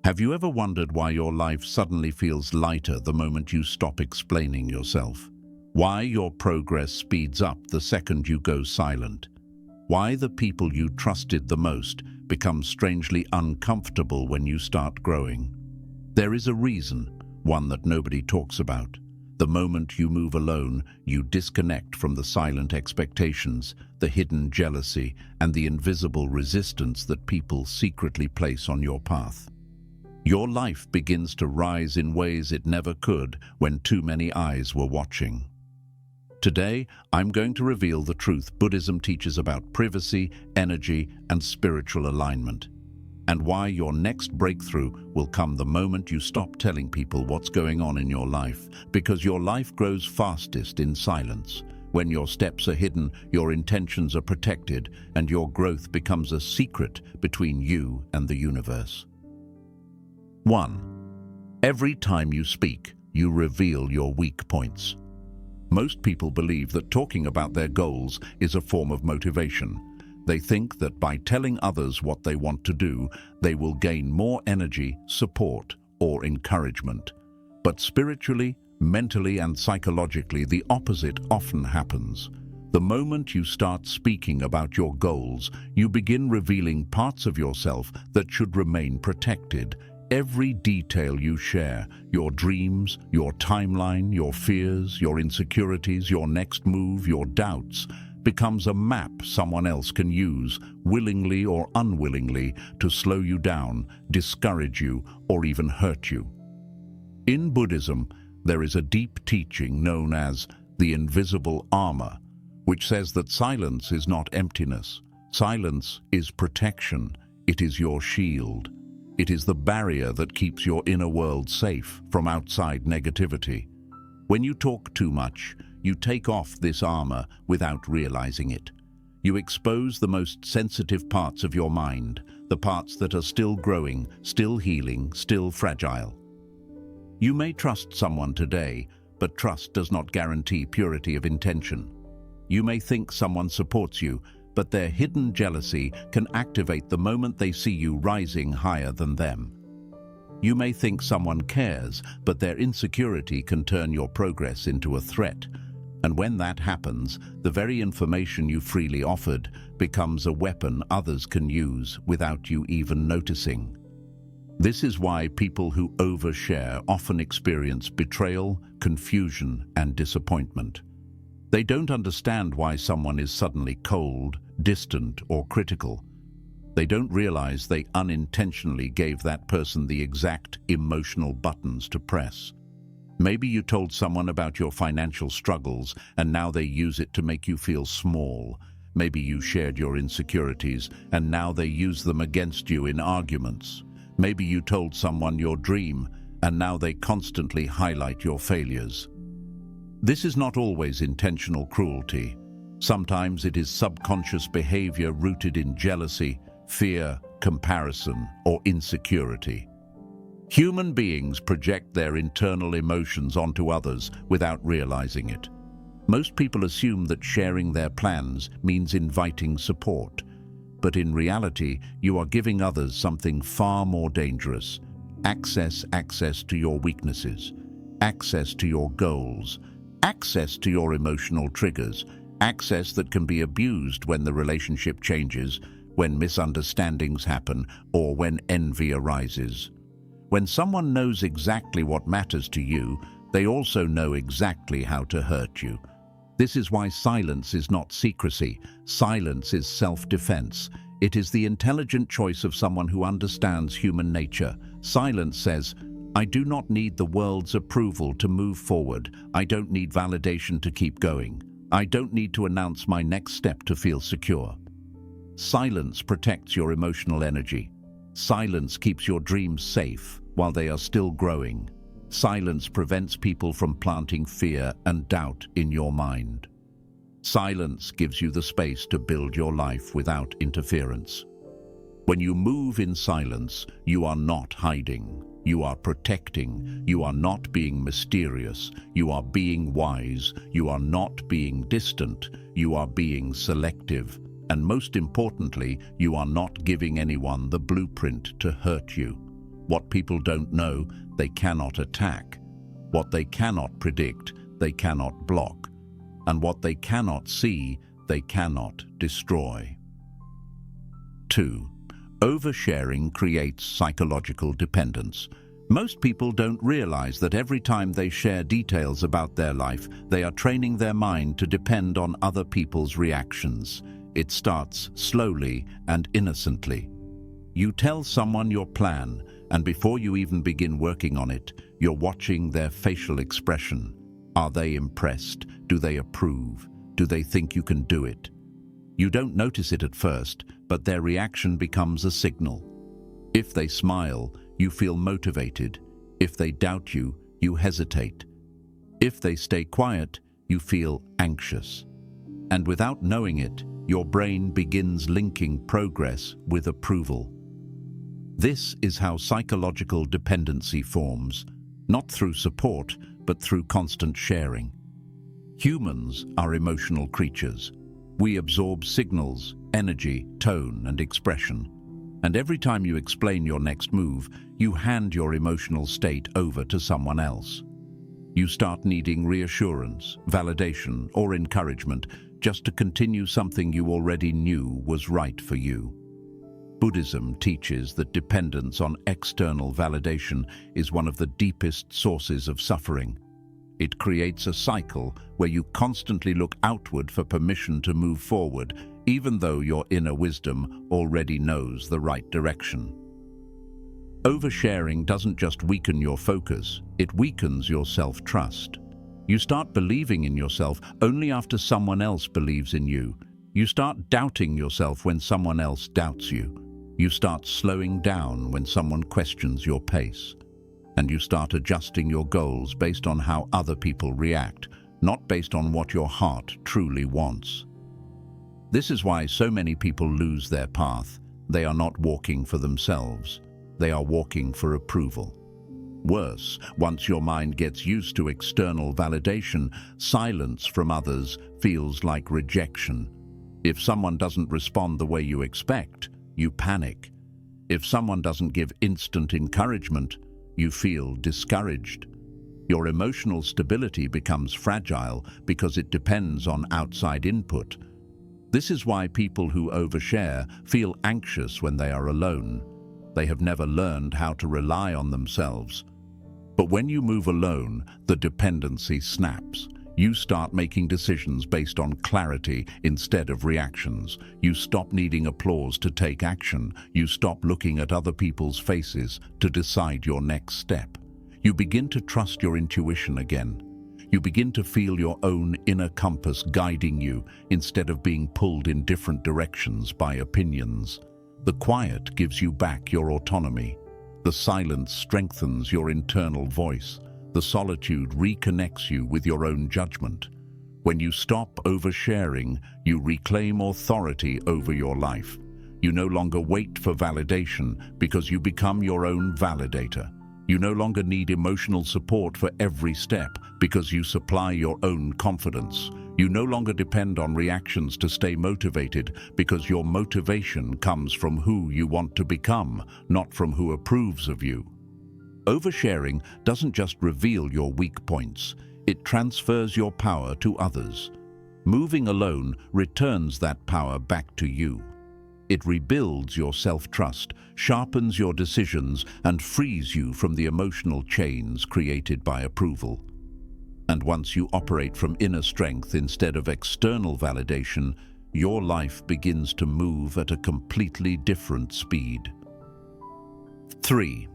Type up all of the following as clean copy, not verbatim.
Have you ever wondered why your life suddenly feels lighter the moment you stop explaining yourself? Why your progress speeds up the second you go silent? Why the people you trusted the most become strangely uncomfortable when you start growing? There is a reason, one that nobody talks about. The moment you move alone, you disconnect from the silent expectations, the hidden jealousy, and the invisible resistance that people secretly place on your path. Your life begins to rise in ways it never could when too many eyes were watching. Today, I'm going to reveal the truth Buddhism teaches about privacy, energy, and spiritual alignment, and why your next breakthrough will come the moment you stop telling people what's going on in your life, because your life grows fastest in silence. When your steps are hidden, your intentions are protected, and your growth becomes a secret between you and the universe. 1. Every time you speak, you reveal your weak points. Most people believe that talking about their goals is a form of motivation. They think that by telling others what they want to do, they will gain more energy, support, or encouragement. But spiritually, mentally, and psychologically, the opposite often happens. The moment you start speaking about your goals, you begin revealing parts of yourself that should remain protected. Every detail you share, your dreams, your timeline, your fears, your insecurities, your next move, your doubts, becomes a map someone else can use, willingly or unwillingly, to slow you down, discourage you, or even hurt you. In Buddhism, there is a deep teaching known as the invisible armor, which says that silence is not emptiness. Silence is protection. It is your shield. It is the barrier that keeps your inner world safe from outside negativity. When you talk too much, you take off this armor without realizing it. You expose the most sensitive parts of your mind, the parts that are still growing, still healing, still fragile. You may trust someone today, but trust does not guarantee purity of intention. You may think someone supports you, but their hidden jealousy can activate the moment they see you rising higher than them. You may think someone cares, but their insecurity can turn your progress into a threat. And when that happens, the very information you freely offered becomes a weapon others can use without you even noticing. This is why people who overshare often experience betrayal, confusion, and disappointment. They don't understand why someone is suddenly cold, distant, or critical. They don't realize they unintentionally gave that person the exact emotional buttons to press. Maybe you told someone about your financial struggles and now they use it to make you feel small. Maybe you shared your insecurities and now they use them against you in arguments. Maybe you told someone your dream and now they constantly highlight your failures. This is not always intentional cruelty. Sometimes it is subconscious behavior rooted in jealousy, fear, comparison, or insecurity. Human beings project their internal emotions onto others without realizing it. Most people assume that sharing their plans means inviting support, but in reality, you are giving others something far more dangerous: access to your weaknesses, access to your goals, access to your emotional triggers, access that can be abused when the relationship changes, when misunderstandings happen, or when envy arises. When someone knows exactly what matters to you, they also know exactly how to hurt you. This is why silence is not secrecy. Silence is self-defense. It is the intelligent choice of someone who understands human nature. Silence says, I do not need the world's approval to move forward. I don't need validation to keep going. I don't need to announce my next step to feel secure. Silence protects your emotional energy. Silence keeps your dreams safe while they are still growing. Silence prevents people from planting fear and doubt in your mind. Silence gives you the space to build your life without interference. When you move in silence, you are not hiding. You are protecting. You are not being mysterious. You are being wise. You are not being distant. You are being selective. And most importantly, you are not giving anyone the blueprint to hurt you. What people don't know, they cannot attack. What they cannot predict, they cannot block. And what they cannot see, they cannot destroy. 2. Oversharing creates psychological dependence. Most people don't realize that every time they share details about their life, they are training their mind to depend on other people's reactions. It starts slowly and innocently. You tell someone your plan, and before you even begin working on it, you're watching their facial expression. Are they impressed? Do they approve? Do they think you can do it? You don't notice it at first, but their reaction becomes a signal. If they smile, you feel motivated. If they doubt you, you hesitate. If they stay quiet, you feel anxious. And without knowing it, your brain begins linking progress with approval. This is how psychological dependency forms, not through support, but through constant sharing. Humans are emotional creatures. We absorb signals, energy, tone, and expression. And every time you explain your next move, you hand your emotional state over to someone else. You start needing reassurance, validation, or encouragement just to continue something you already knew was right for you. Buddhism teaches that dependence on external validation is one of the deepest sources of suffering. It creates a cycle where you constantly look outward for permission to move forward, even though your inner wisdom already knows the right direction. Oversharing doesn't just weaken your focus, it weakens your self-trust. You start believing in yourself only after someone else believes in you. You start doubting yourself when someone else doubts you. You start slowing down when someone questions your pace. And you start adjusting your goals based on how other people react, not based on what your heart truly wants. This is why so many people lose their path. They are not walking for themselves. They are walking for approval. Worse, once your mind gets used to external validation, silence from others feels like rejection. If someone doesn't respond the way you expect, you panic. If someone doesn't give instant encouragement, you feel discouraged. Your emotional stability becomes fragile because it depends on outside input. This is why people who overshare feel anxious when they are alone. They have never learned how to rely on themselves. But when you move alone, the dependency snaps. You start making decisions based on clarity instead of reactions. You stop needing applause to take action. You stop looking at other people's faces to decide your next step. You begin to trust your intuition again. You begin to feel your own inner compass guiding you instead of being pulled in different directions by opinions. The quiet gives you back your autonomy. The silence strengthens your internal voice. The solitude reconnects you with your own judgment. When you stop oversharing, you reclaim authority over your life. You no longer wait for validation because you become your own validator. You no longer need emotional support for every step because you supply your own confidence. You no longer depend on reactions to stay motivated because your motivation comes from who you want to become, not from who approves of you. Oversharing doesn't just reveal your weak points, it transfers your power to others. Moving alone returns that power back to you. It rebuilds your self-trust, sharpens your decisions, and frees you from the emotional chains created by approval. And once you operate from inner strength instead of external validation, your life begins to move at a completely different speed. 3.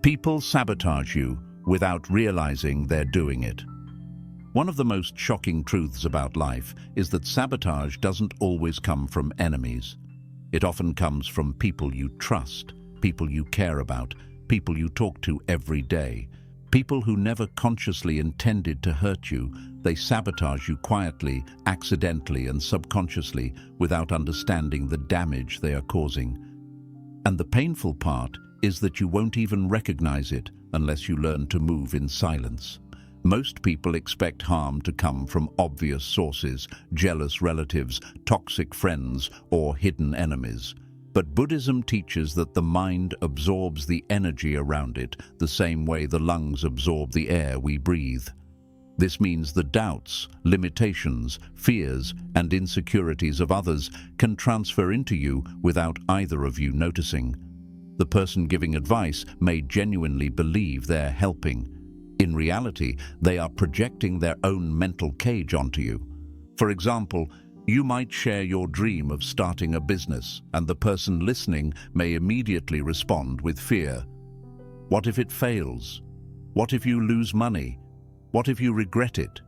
People sabotage you without realizing they're doing it. One of the most shocking truths about life is that sabotage doesn't always come from enemies. It often comes from people you trust, people you care about, people you talk to every day, people who never consciously intended to hurt you. They sabotage you quietly, accidentally, and subconsciously without understanding the damage they are causing. And the painful part is that you won't even recognize it unless you learn to move in silence. Most people expect harm to come from obvious sources, jealous relatives, toxic friends, or hidden enemies. But Buddhism teaches that the mind absorbs the energy around it the same way the lungs absorb the air we breathe. This means the doubts, limitations, fears, and insecurities of others can transfer into you without either of you noticing. The person giving advice may genuinely believe they're helping. In reality, they are projecting their own mental cage onto you. For example, you might share your dream of starting a business, and the person listening may immediately respond with fear. What if it fails? What if you lose money? What if you regret it?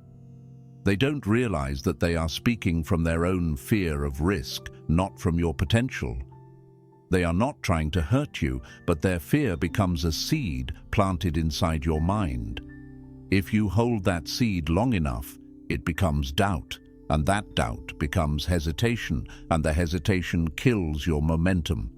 They don't realize that they are speaking from their own fear of risk, not from your potential. They are not trying to hurt you, but their fear becomes a seed planted inside your mind. If you hold that seed long enough, it becomes doubt, and that doubt becomes hesitation, and the hesitation kills your momentum.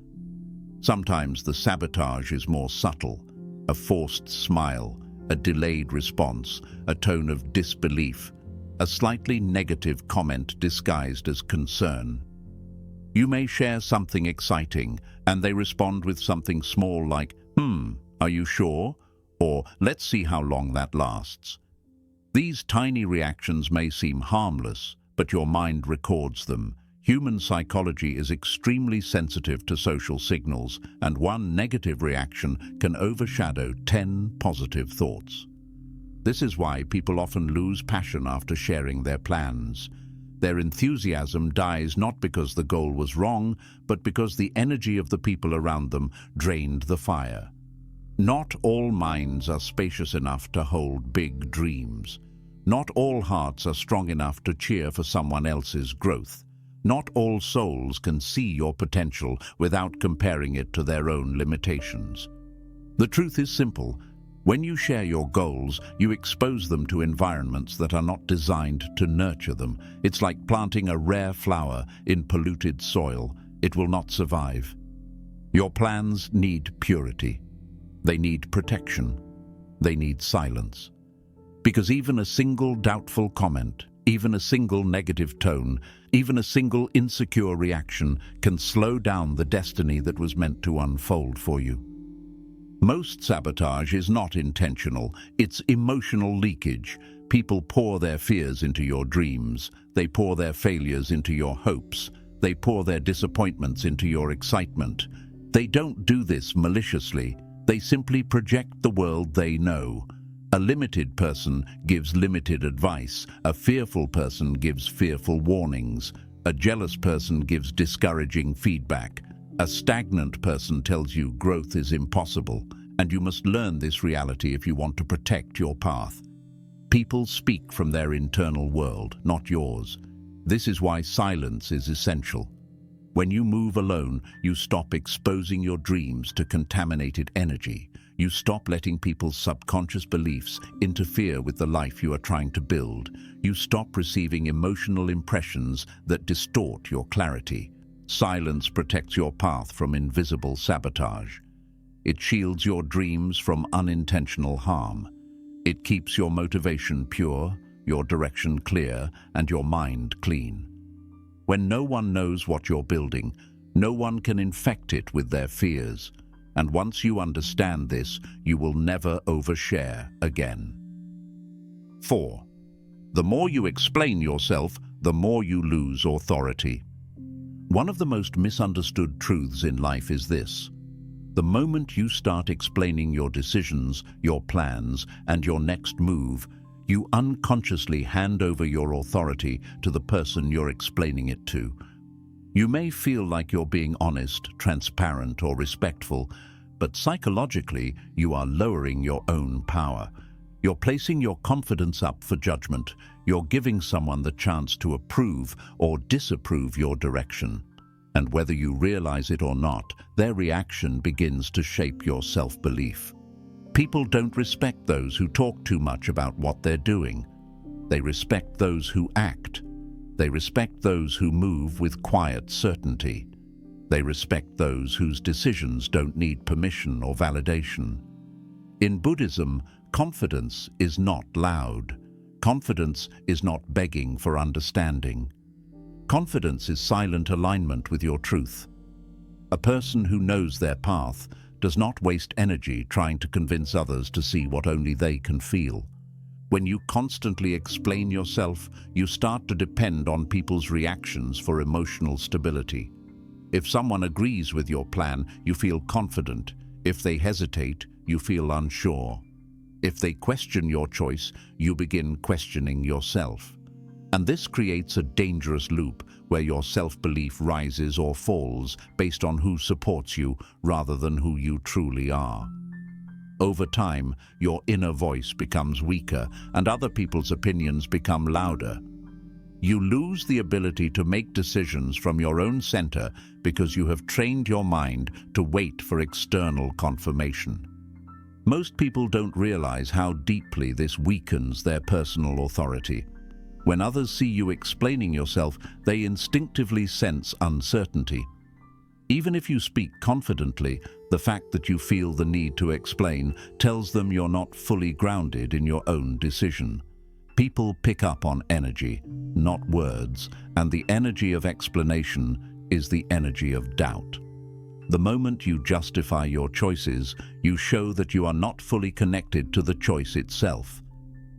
Sometimes the sabotage is more subtle, a forced smile, a delayed response, a tone of disbelief, a slightly negative comment disguised as concern. You may share something exciting, and they respond with something small like, are you sure? Or, let's see how long that lasts. These tiny reactions may seem harmless, but your mind records them. Human psychology is extremely sensitive to social signals, and one negative reaction can overshadow 10 positive thoughts. This is why people often lose passion after sharing their plans. Their enthusiasm dies not because the goal was wrong, but because the energy of the people around them drained the fire. Not all minds are spacious enough to hold big dreams. Not all hearts are strong enough to cheer for someone else's growth. Not all souls can see your potential without comparing it to their own limitations. The truth is simple. When you share your goals, you expose them to environments that are not designed to nurture them. It's like planting a rare flower in polluted soil. It will not survive. Your plans need purity. They need protection. They need silence. Because even a single doubtful comment, even a single negative tone, even a single insecure reaction can slow down the destiny that was meant to unfold for you. Most sabotage is not intentional, it's emotional leakage. People pour their fears into your dreams. They pour their failures into your hopes. They pour their disappointments into your excitement. They don't do this maliciously. They simply project the world they know. A limited person gives limited advice. A fearful person gives fearful warnings. A jealous person gives discouraging feedback. A stagnant person tells you growth is impossible, and you must learn this reality if you want to protect your path. People speak from their internal world, not yours. This is why silence is essential. When you move alone, you stop exposing your dreams to contaminated energy. You stop letting people's subconscious beliefs interfere with the life you are trying to build. You stop receiving emotional impressions that distort your clarity. Silence protects your path from invisible sabotage. It shields your dreams from unintentional harm. It keeps your motivation pure, your direction clear, and your mind clean. When no one knows what you're building, no one can infect it with their fears. And once you understand this, you will never overshare again. 4. The more you explain yourself, the more you lose authority. One of the most misunderstood truths in life is this. The moment you start explaining your decisions, your plans, and your next move, you unconsciously hand over your authority to the person you're explaining it to. You may feel like you're being honest, transparent, or respectful, but psychologically, you are lowering your own power. You're placing your confidence up for judgment. You're giving someone the chance to approve or disapprove your direction. And whether you realize it or not, their reaction begins to shape your self-belief. People don't respect those who talk too much about what they're doing. They respect those who act. They respect those who move with quiet certainty. They respect those whose decisions don't need permission or validation. In Buddhism, confidence is not loud. Confidence is not begging for understanding. Confidence is silent alignment with your truth. A person who knows their path does not waste energy trying to convince others to see what only they can feel. When you constantly explain yourself, you start to depend on people's reactions for emotional stability. If someone agrees with your plan, you feel confident. If they hesitate, you feel unsure. If they question your choice, you begin questioning yourself. And this creates a dangerous loop where your self-belief rises or falls based on who supports you rather than who you truly are. Over time, your inner voice becomes weaker and other people's opinions become louder. You lose the ability to make decisions from your own center because you have trained your mind to wait for external confirmation. Most people don't realize how deeply this weakens their personal authority. When others see you explaining yourself, they instinctively sense uncertainty. Even if you speak confidently, the fact that you feel the need to explain tells them you're not fully grounded in your own decision. People pick up on energy, not words, and the energy of explanation is the energy of doubt. The moment you justify your choices, you show that you are not fully connected to the choice itself.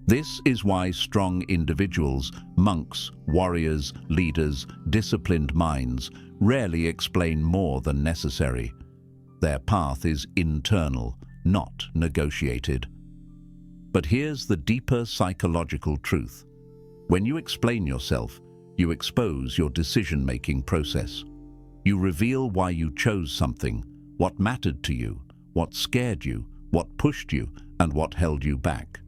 This is why strong individuals, monks, warriors, leaders, disciplined minds, rarely explain more than necessary. Their path is internal, not negotiated. But here's the deeper psychological truth. When you explain yourself, you expose your decision-making process. You reveal why you chose something, what mattered to you, what scared you, what pushed you, and what held you back.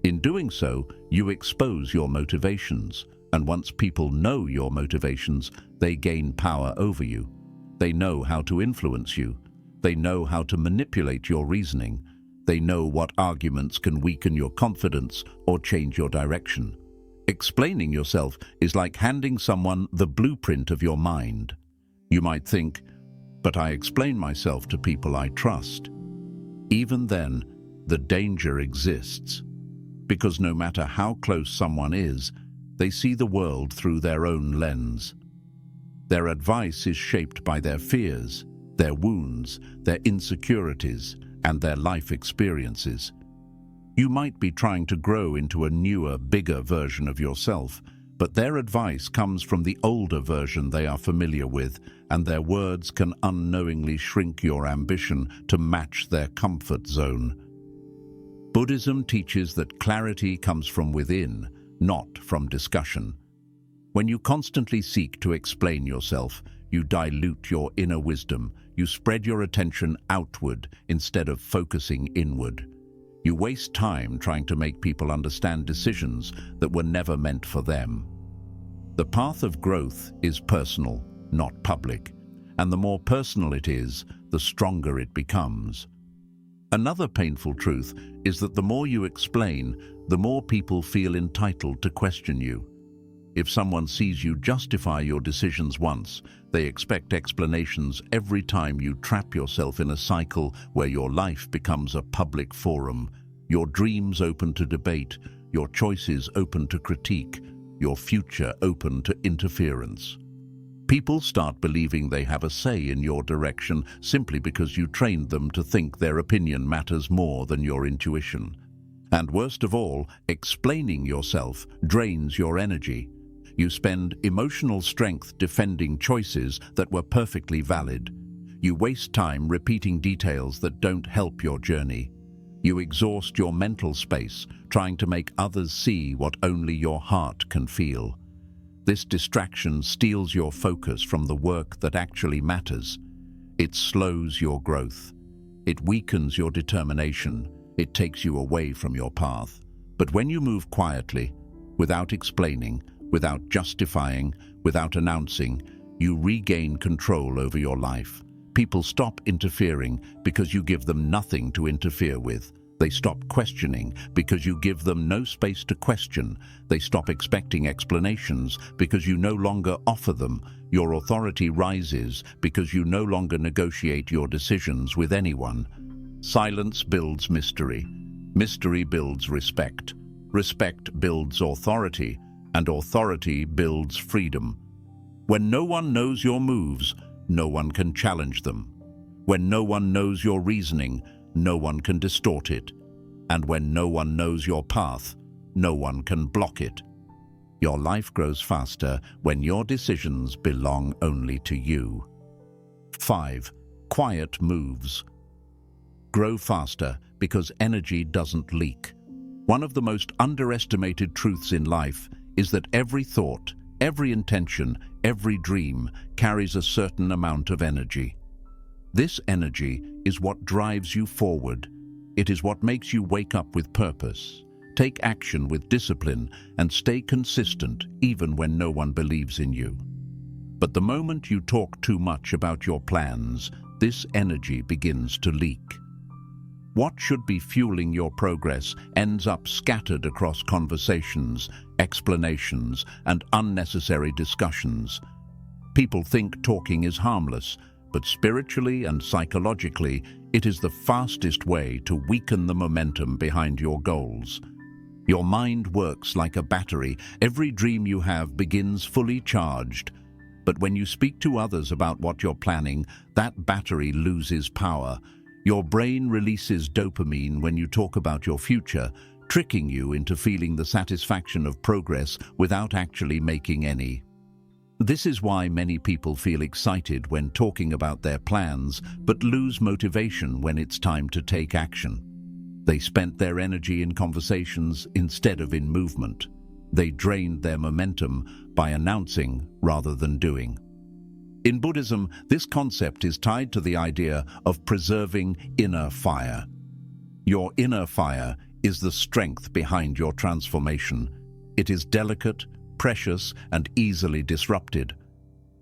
In doing so, you expose your motivations, and once people know your motivations, they gain power over you. They know how to influence you. They know how to manipulate your reasoning. They know what arguments can weaken your confidence or change your direction. Explaining yourself is like handing someone the blueprint of your mind. You might think, but I explain myself to people I trust. Even then, the danger exists. Because no matter how close someone is, they see the world through their own lens. Their advice is shaped by their fears, their wounds, their insecurities, and their life experiences. You might be trying to grow into a newer, bigger version of yourself, but their advice comes from the older version they are familiar with, and their words can unknowingly shrink your ambition to match their comfort zone. Buddhism teaches that clarity comes from within, not from discussion. When you constantly seek to explain yourself, you dilute your inner wisdom. You spread your attention outward instead of focusing inward. You waste time trying to make people understand decisions that were never meant for them. The path of growth is personal, not public, and the more personal it is, the stronger it becomes. Another painful truth is that the more you explain, the more people feel entitled to question you. If someone sees you justify your decisions once, they expect explanations every time you trap yourself in a cycle where your life becomes a public forum, your dreams open to debate, your choices open to critique, your future open to interference. People start believing they have a say in your direction simply because you trained them to think their opinion matters more than your intuition. And worst of all, explaining yourself drains your energy. You spend emotional strength defending choices that were perfectly valid. You waste time repeating details that don't help your journey. You exhaust your mental space trying to make others see what only your heart can feel. This distraction steals your focus from the work that actually matters. It slows your growth. It weakens your determination. It takes you away from your path. But when you move quietly, without explaining, without justifying, without announcing, you regain control over your life. People stop interfering because you give them nothing to interfere with. They stop questioning because you give them no space to question. They stop expecting explanations because you no longer offer them. Your authority rises because you no longer negotiate your decisions with anyone. Silence builds mystery. Mystery builds respect. Respect builds authority, and authority builds freedom. When no one knows your moves, no one can challenge them. When no one knows your reasoning, no one can distort it. And when no one knows your path, no one can block it. Your life grows faster when your decisions belong only to you. 5. Quiet moves. Grow faster because energy doesn't leak. One of the most underestimated truths in life is that every thought, every intention, every dream carries a certain amount of energy. This energy is what drives you forward. It is what makes you wake up with purpose, take action with discipline, and stay consistent even when no one believes in you. But the moment you talk too much about your plans, this energy begins to leak. What should be fueling your progress ends up scattered across conversations, explanations, and unnecessary discussions. People think talking is harmless, but spiritually and psychologically, it is the fastest way to weaken the momentum behind your goals. Your mind works like a battery. Every dream you have begins fully charged. But when you speak to others about what you're planning, that battery loses power. Your brain releases dopamine when you talk about your future, tricking you into feeling the satisfaction of progress without actually making any. This is why many people feel excited when talking about their plans, but lose motivation when it's time to take action. They spent their energy in conversations instead of in movement. They drained their momentum by announcing rather than doing. In Buddhism, this concept is tied to the idea of preserving inner fire. Your inner fire is the strength behind your transformation. It is delicate, precious, and easily disrupted.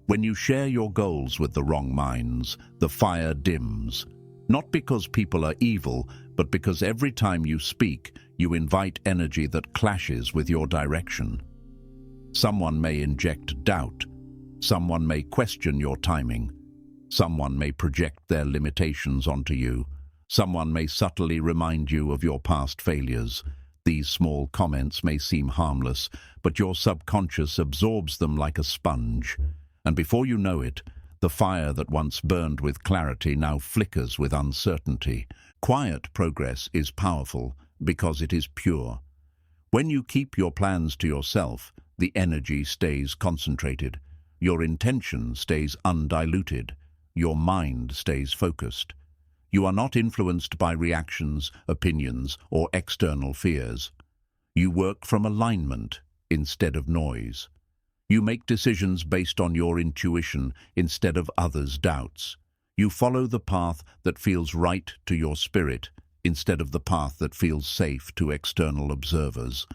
When you share your goals with the wrong minds, the fire dims. Not because people are evil, but because every time you speak, you invite energy that clashes with your direction. Someone may inject doubt. Someone may question your timing. Someone may project their limitations onto you. Someone may subtly remind you of your past failures. These small comments may seem harmless, but your subconscious absorbs them like a sponge. And before you know it, the fire that once burned with clarity now flickers with uncertainty. Quiet progress is powerful because it is pure. When you keep your plans to yourself, the energy stays concentrated. Your intention stays undiluted. Your mind stays focused. You are not influenced by reactions, opinions, or external fears. You work from alignment instead of noise. You make decisions based on your intuition instead of others' doubts. You follow the path that feels right to your spirit instead of the path that feels safe to external observers.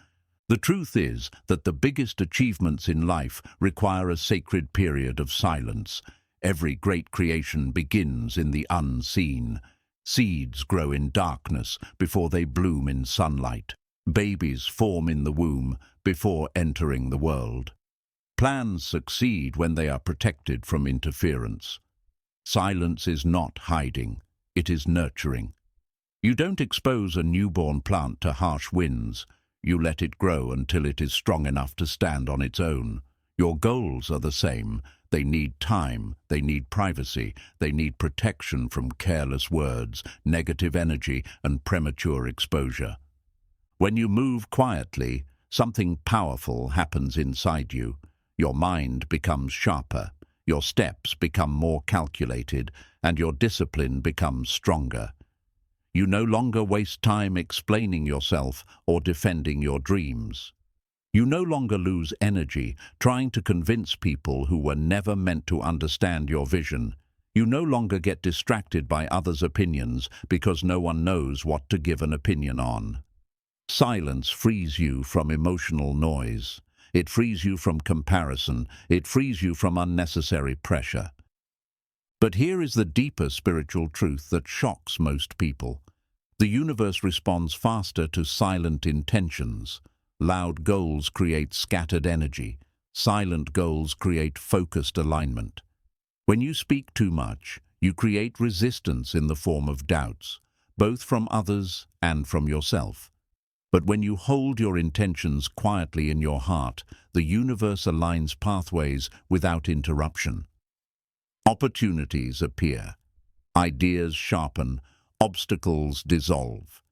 The truth is that the biggest achievements in life require a sacred period of silence. Every great creation begins in the unseen. Seeds grow in darkness before they bloom in sunlight. Babies form in the womb before entering the world. Plans succeed when they are protected from interference. Silence is not hiding, it is nurturing. You don't expose a newborn plant to harsh winds. You let it grow until it is strong enough to stand on its own. Your goals are the same. They need time, they need privacy, they need protection from careless words, negative energy, and premature exposure. When you move quietly, something powerful happens inside you. Your mind becomes sharper, your steps become more calculated, and your discipline becomes stronger. You no longer waste time explaining yourself or defending your dreams. You no longer lose energy trying to convince people who were never meant to understand your vision. You no longer get distracted by others' opinions because no one knows what to give an opinion on. Silence frees you from emotional noise. It frees you from comparison. It frees you from unnecessary pressure. But here is the deeper spiritual truth that shocks most people. The universe responds faster to silent intentions. Loud goals create scattered energy. Silent goals create focused alignment. When you speak too much, you create resistance in the form of doubts, both from others and from yourself. But when you hold your intentions quietly in your heart, the universe aligns pathways without interruption. Opportunities appear. Ideas sharpen. Obstacles dissolve.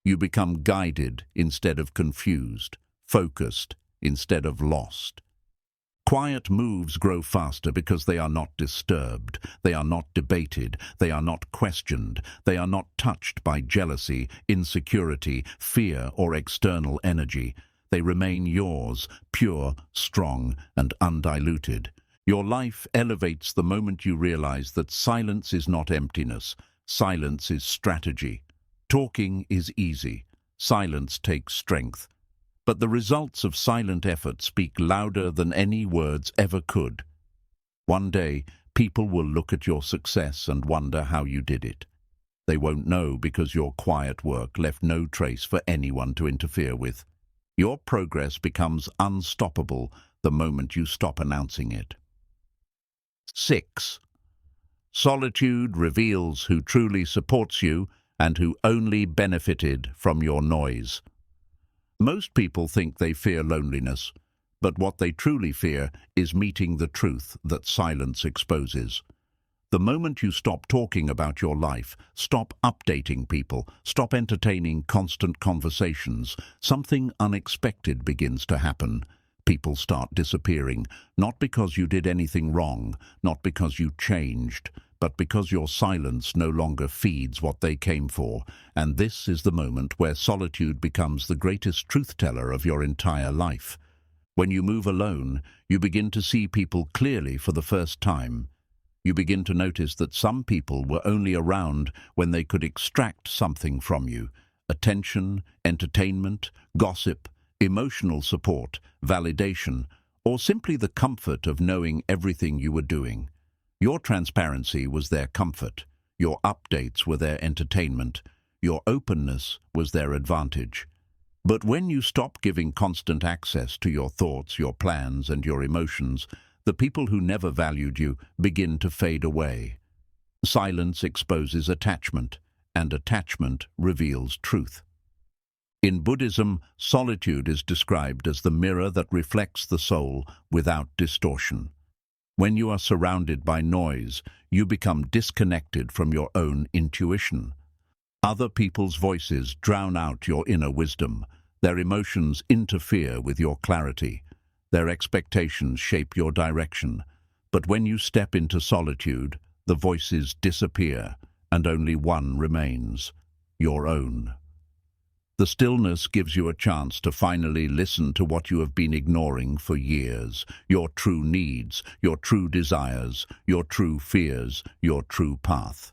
You become guided instead of confused, focused instead of lost. Quiet moves grow faster because they are not disturbed, they are not debated, they are not questioned, they are not touched by jealousy, insecurity, fear, or external energy. They remain yours, pure, strong, and undiluted. Your life elevates the moment you realize that silence is not emptiness, silence is strategy. Talking is easy, silence takes strength. But the results of silent effort speak louder than any words ever could. One day, people will look at your success and wonder how you did it. They won't know because your quiet work left no trace for anyone to interfere with. Your progress becomes unstoppable the moment you stop announcing it. 6. Solitude reveals who truly supports you and who only benefited from your noise. Most people think they fear loneliness, but what they truly fear is meeting the truth that silence exposes. The moment you stop talking about your life, stop updating people, stop entertaining constant conversations, something unexpected begins to happen. People start disappearing, not because you did anything wrong, not because you changed, but because your silence no longer feeds what they came for, and this is the moment where solitude becomes the greatest truth-teller of your entire life. When you move alone, you begin to see people clearly for the first time. You begin to notice that some people were only around when they could extract something from you: attention, entertainment, gossip, emotional support, validation, or simply the comfort of knowing everything you were doing. Your transparency was their comfort, your updates were their entertainment, your openness was their advantage. But when you stop giving constant access to your thoughts, your plans, and your emotions, the people who never valued you begin to fade away. Silence exposes attachment, and attachment reveals truth. In Buddhism, solitude is described as the mirror that reflects the soul without distortion. When you are surrounded by noise, you become disconnected from your own intuition. Other people's voices drown out your inner wisdom. Their emotions interfere with your clarity. Their expectations shape your direction. But when you step into solitude, the voices disappear, and only one remains: your own. The stillness gives you a chance to finally listen to what you have been ignoring for years: your true needs, your true desires, your true fears, your true path.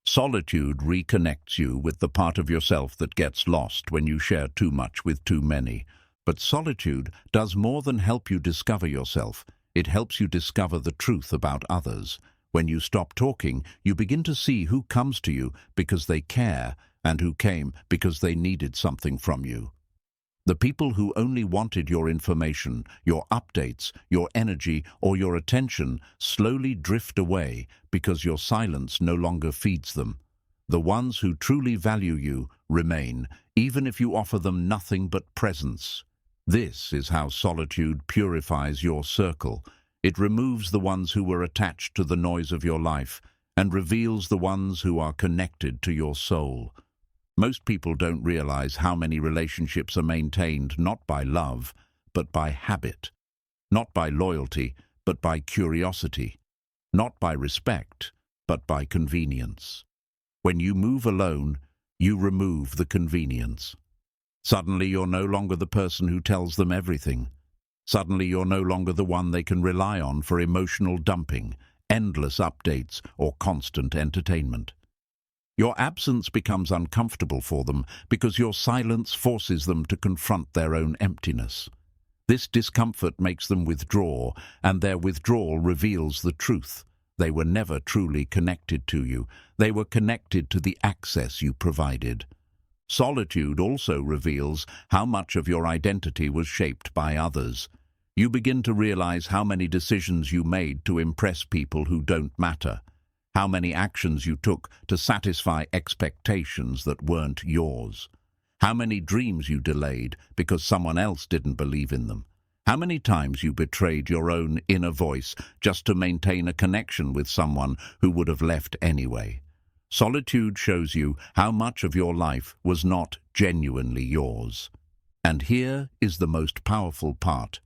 Solitude reconnects you with the part of yourself that gets lost when you share too much with too many. But solitude does more than help you discover yourself. It helps you discover the truth about others. When you stop talking, you begin to see who comes to you because they care, and who came because they needed something from you. The people who only wanted your information, your updates, your energy, or your attention slowly drift away because your silence no longer feeds them. The ones who truly value you remain, even if you offer them nothing but presence. This is how solitude purifies your circle. It removes the ones who were attached to the noise of your life and reveals the ones who are connected to your soul. Most people don't realize how many relationships are maintained not by love, but by habit, not by loyalty, but by curiosity, not by respect, but by convenience. When you move alone, you remove the convenience. Suddenly you're no longer the person who tells them everything. Suddenly you're no longer the one they can rely on for emotional dumping, endless updates, or constant entertainment. Your absence becomes uncomfortable for them because your silence forces them to confront their own emptiness. This discomfort makes them withdraw, and their withdrawal reveals the truth. They were never truly connected to you. They were connected to the access you provided. Solitude also reveals how much of your identity was shaped by others. You begin to realize how many decisions you made to impress people who don't matter. How many actions you took to satisfy expectations that weren't yours. How many dreams you delayed because someone else didn't believe in them. How many times you betrayed your own inner voice just to maintain a connection with someone who would have left anyway? Solitude shows you how much of your life was not genuinely yours. And here is the most powerful part.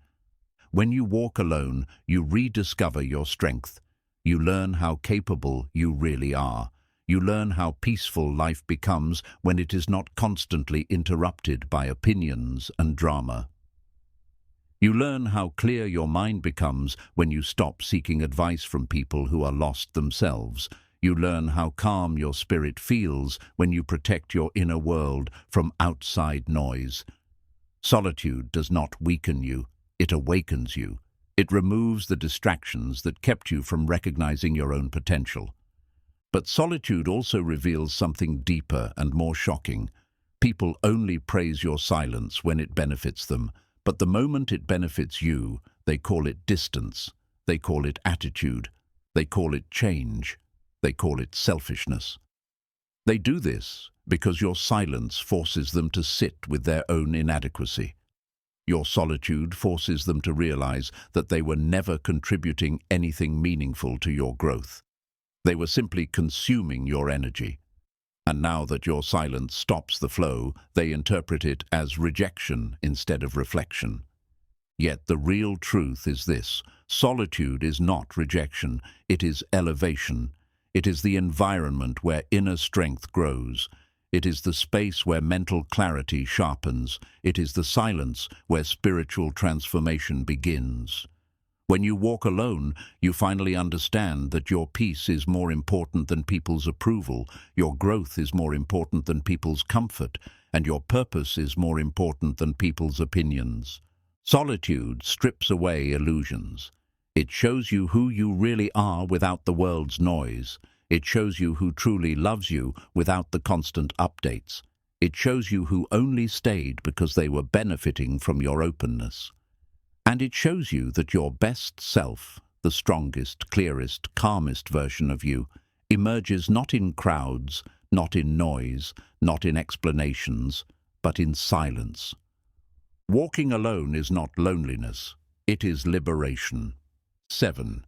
When you walk alone, you rediscover your strength. You learn how capable you really are. You learn how peaceful life becomes when it is not constantly interrupted by opinions and drama. You learn how clear your mind becomes when you stop seeking advice from people who are lost themselves. You learn how calm your spirit feels when you protect your inner world from outside noise. Solitude does not weaken you, it awakens you. It removes the distractions that kept you from recognizing your own potential. But solitude also reveals something deeper and more shocking. People only praise your silence when it benefits them. But the moment it benefits you, they call it distance, they call it attitude, they call it change, they call it selfishness. They do this because your silence forces them to sit with their own inadequacy. Your solitude forces them to realize that they were never contributing anything meaningful to your growth. They were simply consuming your energy. And now that your silence stops the flow, they interpret it as rejection instead of reflection. Yet the real truth is this: solitude is not rejection, it is elevation. It is the environment where inner strength grows. It is the space where mental clarity sharpens. It is the silence where spiritual transformation begins. When you walk alone, you finally understand that your peace is more important than people's approval, your growth is more important than people's comfort, and your purpose is more important than people's opinions. Solitude strips away illusions. It shows you who you really are without the world's noise. It shows you who truly loves you without the constant updates. It shows you who only stayed because they were benefiting from your openness. And it shows you that your best self, the strongest, clearest, calmest version of you, emerges not in crowds, not in noise, not in explanations, but in silence. Walking alone is not loneliness, it is liberation. 7.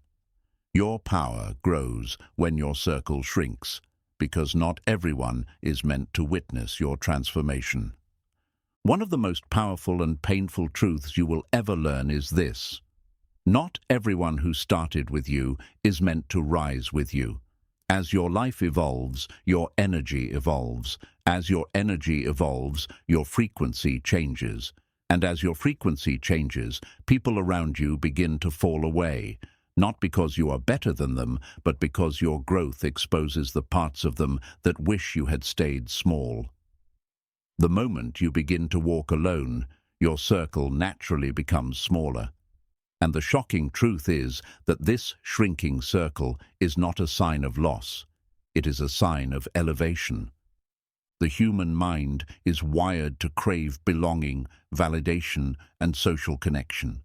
Your power grows when your circle shrinks, because not everyone is meant to witness your transformation. One of the most powerful and painful truths you will ever learn is this: not everyone who started with you is meant to rise with you. As your life evolves, your energy evolves. As your energy evolves, your frequency changes. And as your frequency changes, people around you begin to fall away, not because you are better than them, but because your growth exposes the parts of them that wish you had stayed small. The moment you begin to walk alone, your circle naturally becomes smaller. And the shocking truth is that this shrinking circle is not a sign of loss. It is a sign of elevation. The human mind is wired to crave belonging, validation, and social connection.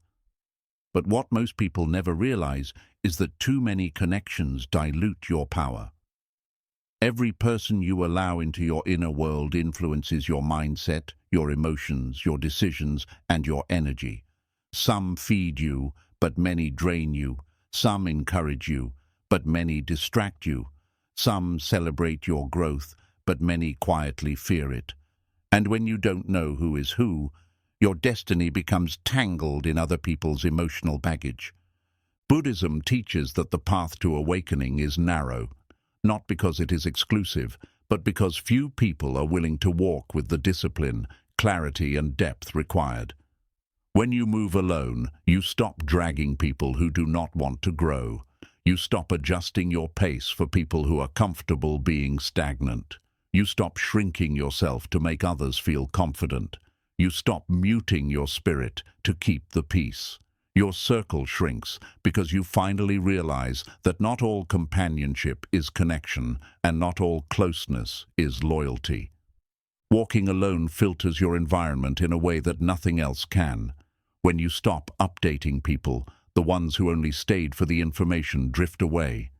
But what most people never realize is that too many connections dilute your power. Every person you allow into your inner world influences your mindset, your emotions, your decisions, and your energy. Some feed you, but many drain you. Some encourage you, but many distract you. Some celebrate your growth, but many quietly fear it. And when you don't know who is who, your destiny becomes tangled in other people's emotional baggage. Buddhism teaches that the path to awakening is narrow, not because it is exclusive, but because few people are willing to walk with the discipline, clarity, and depth required. When you move alone, you stop dragging people who do not want to grow. You stop adjusting your pace for people who are comfortable being stagnant. You stop shrinking yourself to make others feel confident. You stop muting your spirit to keep the peace. Your circle shrinks because you finally realize that not all companionship is connection, and not all closeness is loyalty. Walking alone filters your environment in a way that nothing else can. When you stop updating people, the ones who only stayed for the information drift away.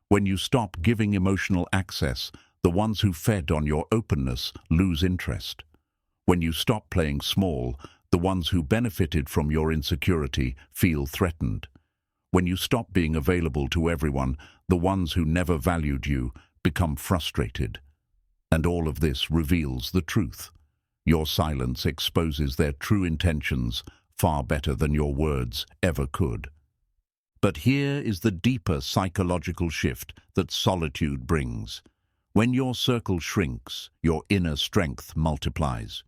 When you stop giving emotional access, the ones who fed on your openness lose interest. When you stop playing small, The ones who benefited from your insecurity feel threatened. When you stop being available to everyone, the ones who never valued you become frustrated. And all of this reveals the truth. Your silence exposes their true intentions far better than your words ever could. But here is the deeper psychological shift that solitude brings. When your circle shrinks, your inner strength multiplies.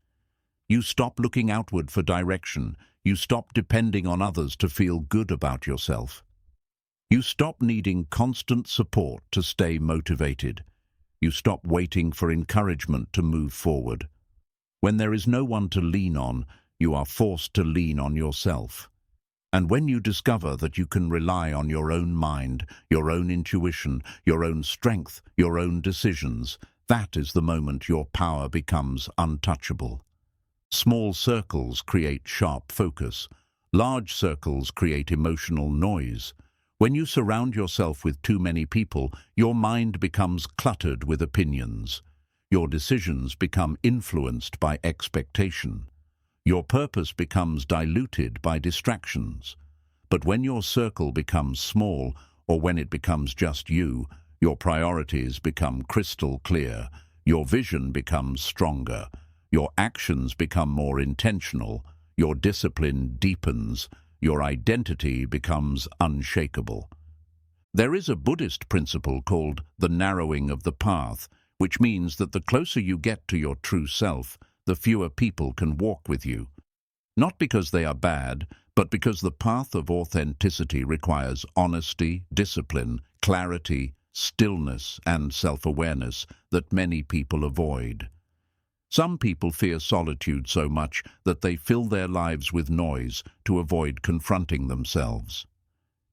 You stop looking outward for direction. You stop depending on others to feel good about yourself. You stop needing constant support to stay motivated. You stop waiting for encouragement to move forward. When there is no one to lean on, you are forced to lean on yourself. And when you discover that you can rely on your own mind, your own intuition, your own strength, your own decisions, that is the moment your power becomes untouchable. Small circles create sharp focus. Large circles create emotional noise. When you surround yourself with too many people, your mind becomes cluttered with opinions. Your decisions become influenced by expectation. Your purpose becomes diluted by distractions. But when your circle becomes small, or when it becomes just you, your priorities become crystal clear, your vision becomes stronger, your actions become more intentional, your discipline deepens, your identity becomes unshakable. There is a Buddhist principle called the narrowing of the path, which means that the closer you get to your true self, the fewer people can walk with you. Not because they are bad, but because the path of authenticity requires honesty, discipline, clarity, stillness, and self-awareness that many people avoid. Some people fear solitude so much that they fill their lives with noise to avoid confronting themselves.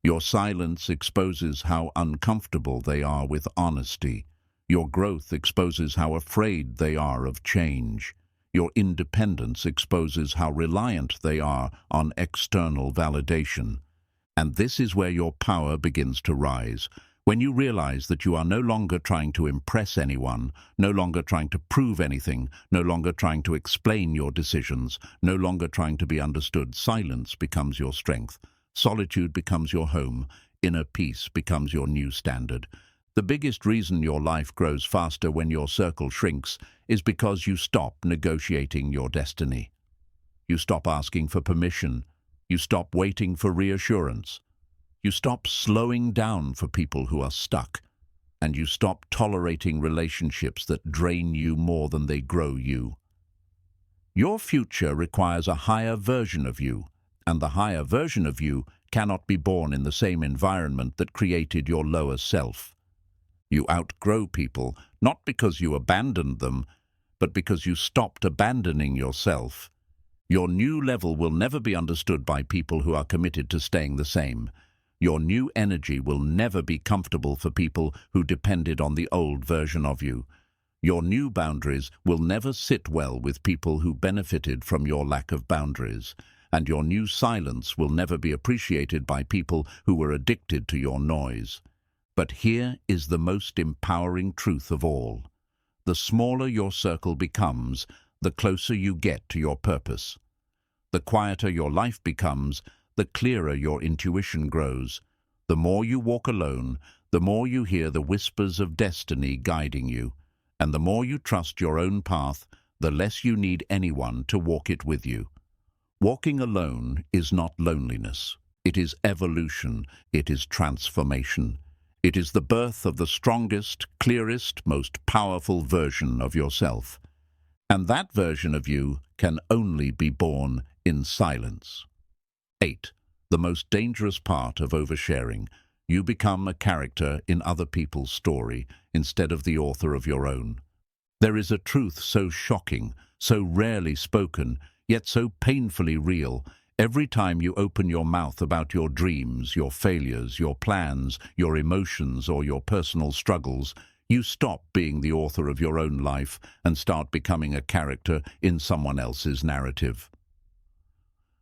Your silence exposes how uncomfortable they are with honesty. Your growth exposes how afraid they are of change. Your independence exposes how reliant they are on external validation. And this is where your power begins to rise. When you realize that you are no longer trying to impress anyone, no longer trying to prove anything, no longer trying to explain your decisions, no longer trying to be understood, silence becomes your strength. Solitude becomes your home. Inner peace becomes your new standard. The biggest reason your life grows faster when your circle shrinks is because you stop negotiating your destiny. You stop asking for permission. You stop waiting for reassurance. You stop slowing down for people who are stuck. And you stop tolerating relationships that drain you more than they grow you. Your future requires a higher version of you, and the higher version of you cannot be born in the same environment that created your lower self. You outgrow people, not because you abandoned them, but because you stopped abandoning yourself. Your new level will never be understood by people who are committed to staying the same. Your new energy will never be comfortable for people who depended on the old version of you. Your new boundaries will never sit well with people who benefited from your lack of boundaries. And your new silence will never be appreciated by people who were addicted to your noise. But here is the most empowering truth of all. The smaller your circle becomes, the closer you get to your purpose. The quieter your life becomes, the clearer your intuition grows. The more you walk alone, the more you hear the whispers of destiny guiding you. And the more you trust your own path, the less you need anyone to walk it with you. Walking alone is not loneliness. It is evolution. It is transformation. It is the birth of the strongest, clearest, most powerful version of yourself. And that version of you can only be born in silence. 8. The most dangerous part of oversharing. You become a character in other people's story instead of the author of your own. There is a truth so shocking, so rarely spoken, yet so painfully real. Every time you open your mouth about your dreams, your failures, your plans, your emotions, or your personal struggles, you stop being the author of your own life and start becoming a character in someone else's narrative.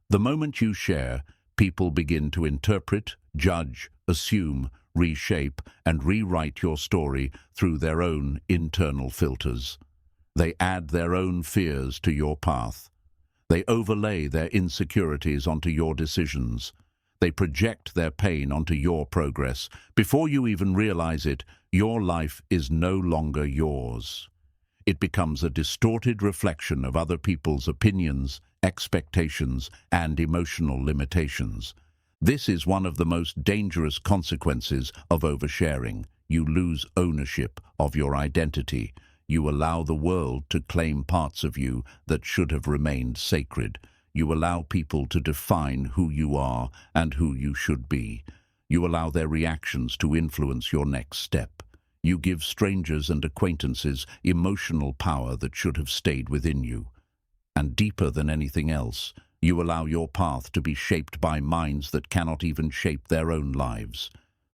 The moment you share, people begin to interpret, judge, assume, reshape, and rewrite your story through their own internal filters. They add their own fears to your path. They overlay their insecurities onto your decisions. They project their pain onto your progress. Before you even realize it, your life is no longer yours. It becomes a distorted reflection of other people's opinions, expectations, and emotional limitations. This is one of the most dangerous consequences of oversharing. You lose ownership of your identity. You allow the world to claim parts of you that should have remained sacred. You allow people to define who you are and who you should be. You allow their reactions to influence your next step. You give strangers and acquaintances emotional power that should have stayed within you. And deeper than anything else, you allow your path to be shaped by minds that cannot even shape their own lives.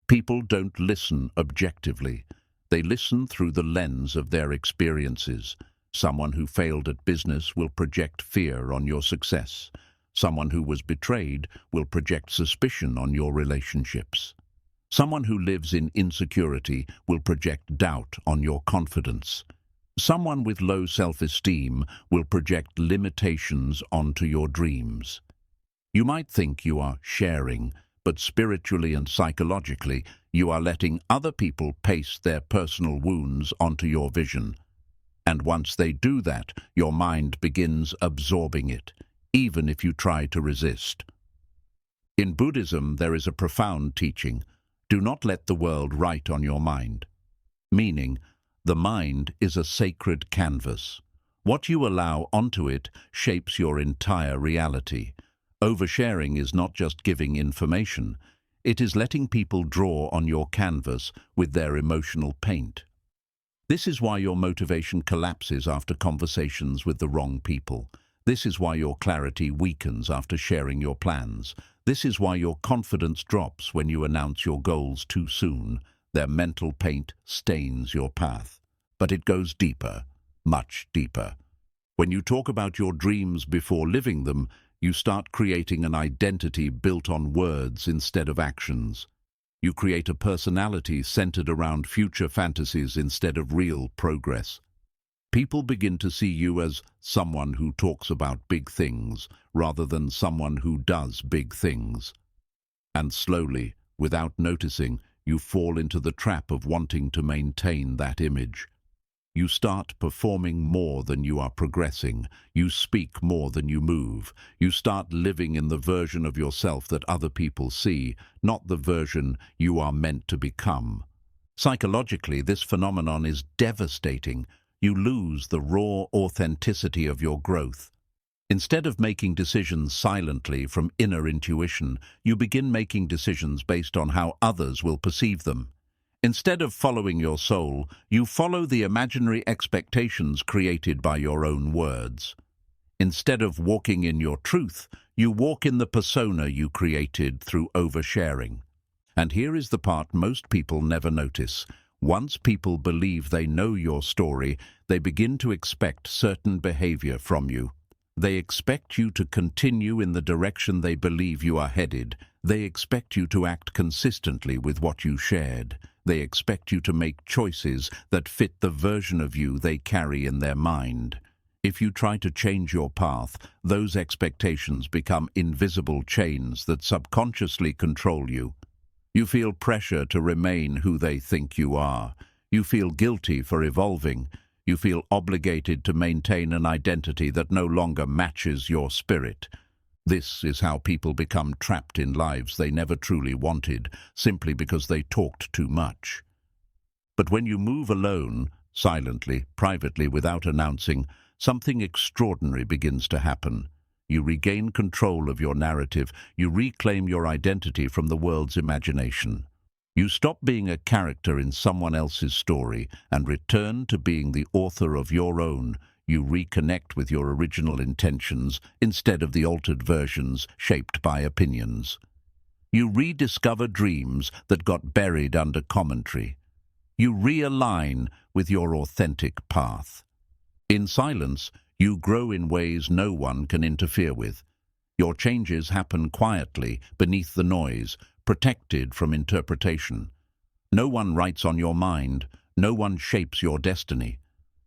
People don't listen objectively. They listen through the lens of their experiences. Someone who failed at business will project fear on your success. Someone who was betrayed will project suspicion on your relationships. Someone who lives in insecurity will project doubt on your confidence. Someone with low self-esteem will project limitations onto your dreams. You might think you are sharing, but spiritually and psychologically, you are letting other people paste their personal wounds onto your vision. And once they do that, your mind begins absorbing it, even if you try to resist. In Buddhism, there is a profound teaching: do not let the world write on your mind. Meaning, the mind is a sacred canvas. What you allow onto it shapes your entire reality. Oversharing is not just giving information. It is letting people draw on your canvas with their emotional paint. This is why your motivation collapses after conversations with the wrong people. This is why your clarity weakens after sharing your plans. This is why your confidence drops when you announce your goals too soon. Their mental paint stains your path. But it goes deeper, much deeper. When you talk about your dreams before living them, you start creating an identity built on words instead of actions. You create a personality centered around future fantasies instead of real progress. People begin to see you as someone who talks about big things rather than someone who does big things. And slowly, without noticing, you fall into the trap of wanting to maintain that image. You start performing more than you are progressing. You speak more than you move. You start living in the version of yourself that other people see, not the version you are meant to become. Psychologically, this phenomenon is devastating. You lose the raw authenticity of your growth. Instead of making decisions silently from inner intuition, you begin making decisions based on how others will perceive them. Instead of following your soul, you follow the imaginary expectations created by your own words. Instead of walking in your truth, you walk in the persona you created through oversharing. And here is the part most people never notice. Once people believe they know your story, they begin to expect certain behavior from you. They expect you to continue in the direction they believe you are headed. They expect you to act consistently with what you shared. They expect you to make choices that fit the version of you they carry in their mind. If you try to change your path, those expectations become invisible chains that subconsciously control you. You feel pressure to remain who they think you are. You feel guilty for evolving. You feel obligated to maintain an identity that no longer matches your spirit. This is how people become trapped in lives they never truly wanted, simply because they talked too much. But when you move alone, silently, privately, without announcing, something extraordinary begins to happen. You regain control of your narrative. You reclaim your identity from the world's imagination. You stop being a character in someone else's story and return to being the author of your own. You reconnect with your original intentions instead of the altered versions shaped by opinions. You rediscover dreams that got buried under commentary. You realign with your authentic path. In silence, you grow in ways no one can interfere with. Your changes happen quietly, beneath the noise, protected from interpretation. No one writes on your mind. No one shapes your destiny.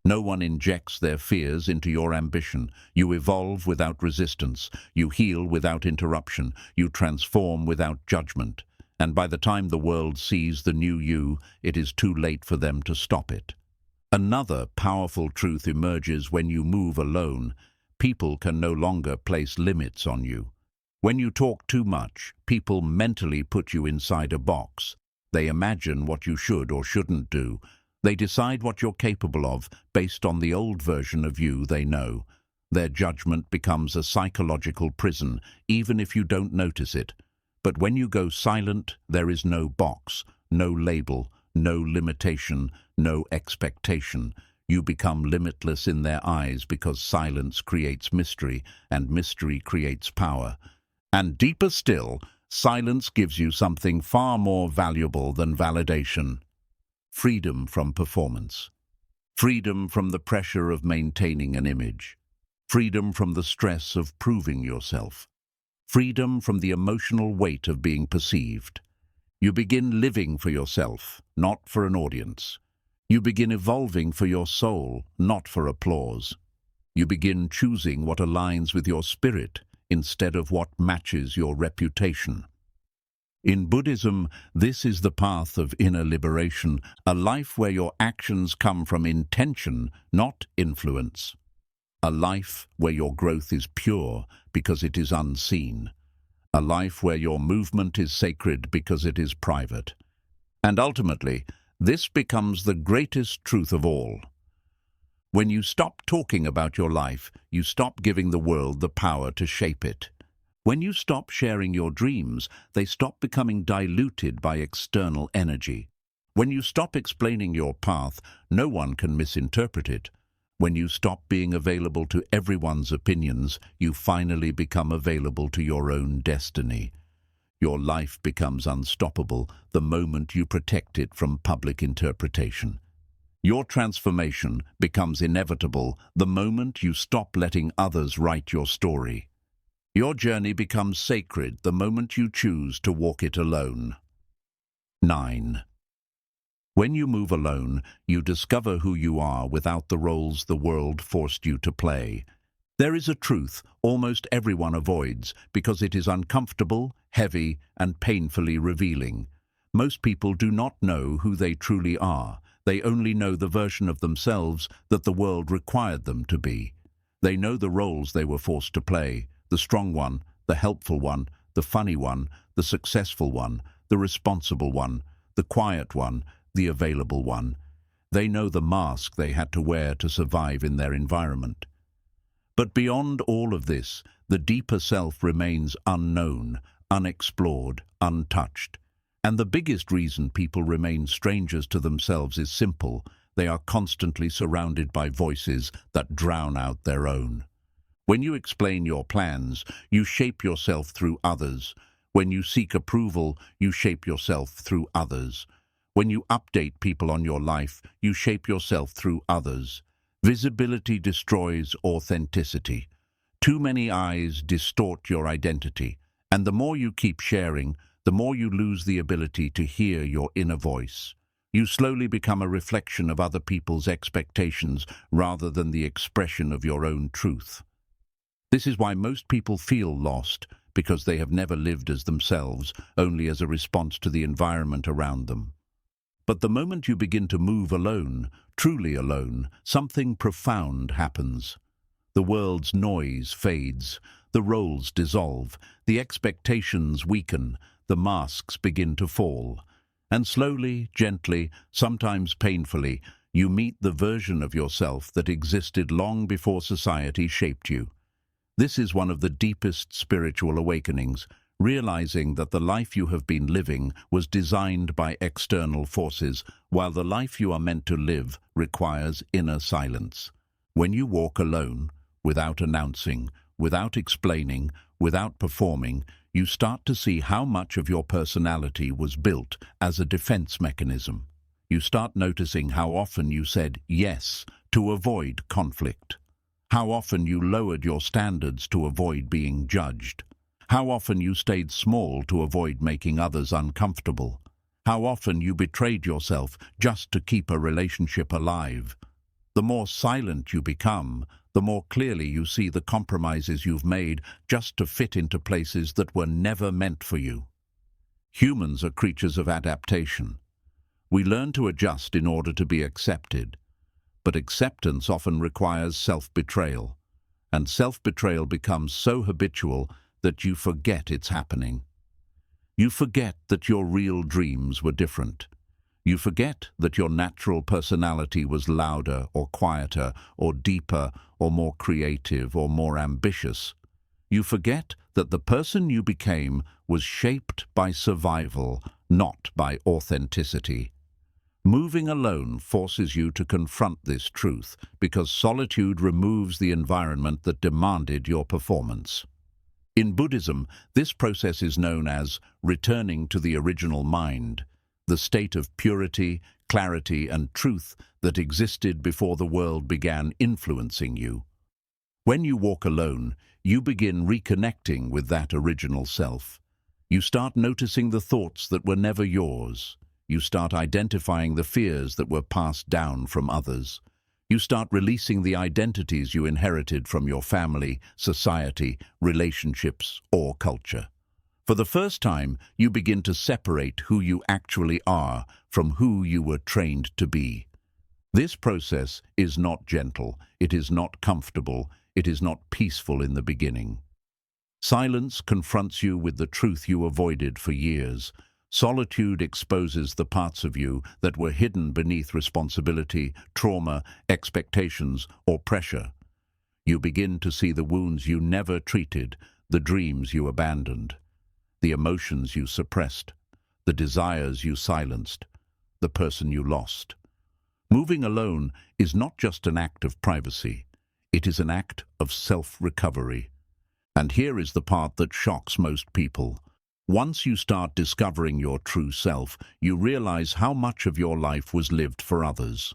No one injects their fears into your ambition. You evolve without resistance. You heal without interruption. You transform without judgment. And by the time the world sees the new you, it is too late for them to stop it. Another powerful truth emerges when you move alone. People can no longer place limits on you. When you talk too much, people mentally put you inside a box. They imagine what you should or shouldn't do. They decide what you're capable of based on the old version of you they know. Their judgment becomes a psychological prison, even if you don't notice it. But when you go silent, there is no box, no label, no limitation, no expectation. You become limitless in their eyes because silence creates mystery, and mystery creates power. And deeper still, silence gives you something far more valuable than validation. Freedom from performance. Freedom from the pressure of maintaining an image. Freedom from the stress of proving yourself. Freedom from the emotional weight of being perceived. You begin living for yourself, not for an audience. You begin evolving for your soul, not for applause. You begin choosing what aligns with your spirit instead of what matches your reputation. In Buddhism, this is the path of inner liberation, a life where your actions come from intention, not influence. A life where your growth is pure because it is unseen. A life where your movement is sacred because it is private. And ultimately, this becomes the greatest truth of all. When you stop talking about your life, you stop giving the world the power to shape it. When you stop sharing your dreams, they stop becoming diluted by external energy. When you stop explaining your path, no one can misinterpret it. When you stop being available to everyone's opinions, you finally become available to your own destiny. Your life becomes unstoppable the moment you protect it from public interpretation. Your transformation becomes inevitable the moment you stop letting others write your story. Your journey becomes sacred the moment you choose to walk it alone. 9. When you move alone, you discover who you are without the roles the world forced you to play. There is a truth almost everyone avoids because it is uncomfortable, heavy, and painfully revealing. Most people do not know who they truly are. They only know the version of themselves that the world required them to be. They know the roles they were forced to play. The strong one, the helpful one, the funny one, the successful one, the responsible one, the quiet one, the available one. They know the mask they had to wear to survive in their environment. But beyond all of this, the deeper self remains unknown, unexplored, untouched. And the biggest reason people remain strangers to themselves is simple. They are constantly surrounded by voices that drown out their own. When you explain your plans, you shape yourself through others. When you seek approval, you shape yourself through others. When you update people on your life, you shape yourself through others. Visibility destroys authenticity. Too many eyes distort your identity, and the more you keep sharing, the more you lose the ability to hear your inner voice. You slowly become a reflection of other people's expectations rather than the expression of your own truth. This is why most people feel lost, because they have never lived as themselves, only as a response to the environment around them. But the moment you begin to move alone, truly alone, something profound happens. The world's noise fades, the roles dissolve, the expectations weaken, the masks begin to fall. And slowly, gently, sometimes painfully, you meet the version of yourself that existed long before society shaped you. This is one of the deepest spiritual awakenings, realizing that the life you have been living was designed by external forces, while the life you are meant to live requires inner silence. When you walk alone, without announcing, without explaining, without performing, you start to see how much of your personality was built as a defense mechanism. You start noticing how often you said yes to avoid conflict. How often you lowered your standards to avoid being judged. How often you stayed small to avoid making others uncomfortable. How often you betrayed yourself just to keep a relationship alive. The more silent you become, the more clearly you see the compromises you've made just to fit into places that were never meant for you. Humans are creatures of adaptation. We learn to adjust in order to be accepted, but acceptance often requires self-betrayal, and self-betrayal becomes so habitual that you forget it's happening. You forget that your real dreams were different. You forget that your natural personality was louder or quieter or deeper or more creative or more ambitious. You forget that the person you became was shaped by survival, not by authenticity. Moving alone forces you to confront this truth because solitude removes the environment that demanded your performance. In Buddhism, this process is known as returning to the original mind, the state of purity, clarity, and truth that existed before the world began influencing you. When you walk alone, you begin reconnecting with that original self. You start noticing the thoughts that were never yours. You start identifying the fears that were passed down from others. You start releasing the identities you inherited from your family, society, relationships, or culture. For the first time, you begin to separate who you actually are from who you were trained to be. This process is not gentle, it is not comfortable, it is not peaceful in the beginning. Silence confronts you with the truth you avoided for years. Solitude exposes the parts of you that were hidden beneath responsibility, trauma, expectations, or pressure. You begin to see the wounds you never treated, the dreams you abandoned, the emotions you suppressed, the desires you silenced, the person you lost. Moving alone is not just an act of privacy, it is an act of self-recovery. And here is the part that shocks most people. Once you start discovering your true self, you realize how much of your life was lived for others.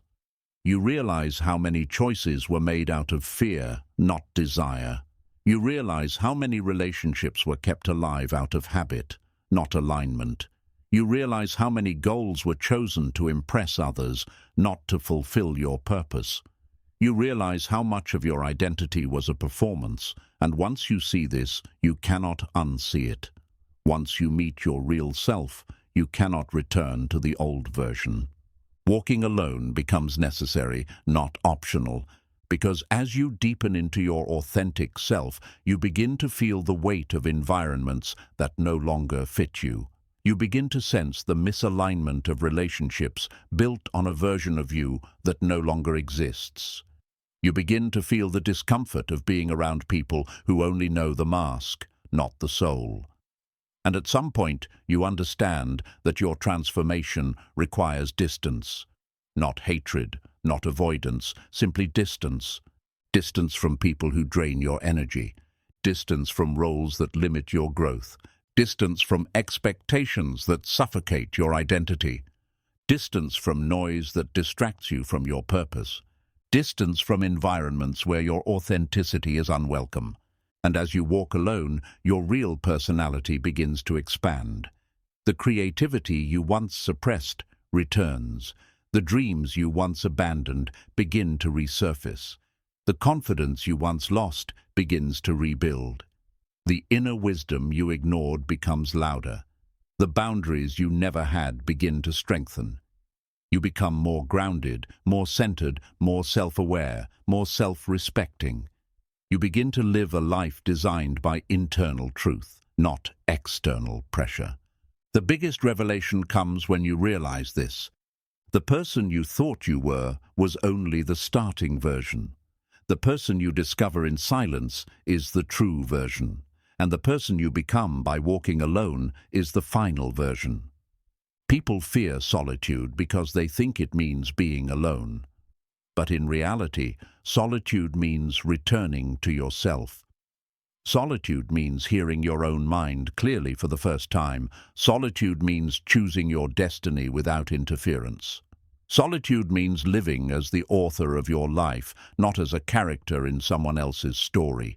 You realize how many choices were made out of fear, not desire. You realize how many relationships were kept alive out of habit, not alignment. You realize how many goals were chosen to impress others, not to fulfill your purpose. You realize how much of your identity was a performance, and once you see this, you cannot unsee it. Once you meet your real self, you cannot return to the old version. Walking alone becomes necessary, not optional, because as you deepen into your authentic self, you begin to feel the weight of environments that no longer fit you. You begin to sense the misalignment of relationships built on a version of you that no longer exists. You begin to feel the discomfort of being around people who only know the mask, not the soul. And at some point, you understand that your transformation requires distance. Not hatred, not avoidance, simply distance. Distance from people who drain your energy. Distance from roles that limit your growth. Distance from expectations that suffocate your identity. Distance from noise that distracts you from your purpose. Distance from environments where your authenticity is unwelcome. And as you walk alone, your real personality begins to expand. The creativity you once suppressed returns. The dreams you once abandoned begin to resurface. The confidence you once lost begins to rebuild. The inner wisdom you ignored becomes louder. The boundaries you never had begin to strengthen. You become more grounded, more centered, more self-aware, more self-respecting. You begin to live a life designed by internal truth, not external pressure. The biggest revelation comes when you realize this. The person you thought you were was only the starting version. The person you discover in silence is the true version, and the person you become by walking alone is the final version. People fear solitude because they think it means being alone. But in reality, solitude means returning to yourself. Solitude means hearing your own mind clearly for the first time. Solitude means choosing your destiny without interference. Solitude means living as the author of your life, not as a character in someone else's story.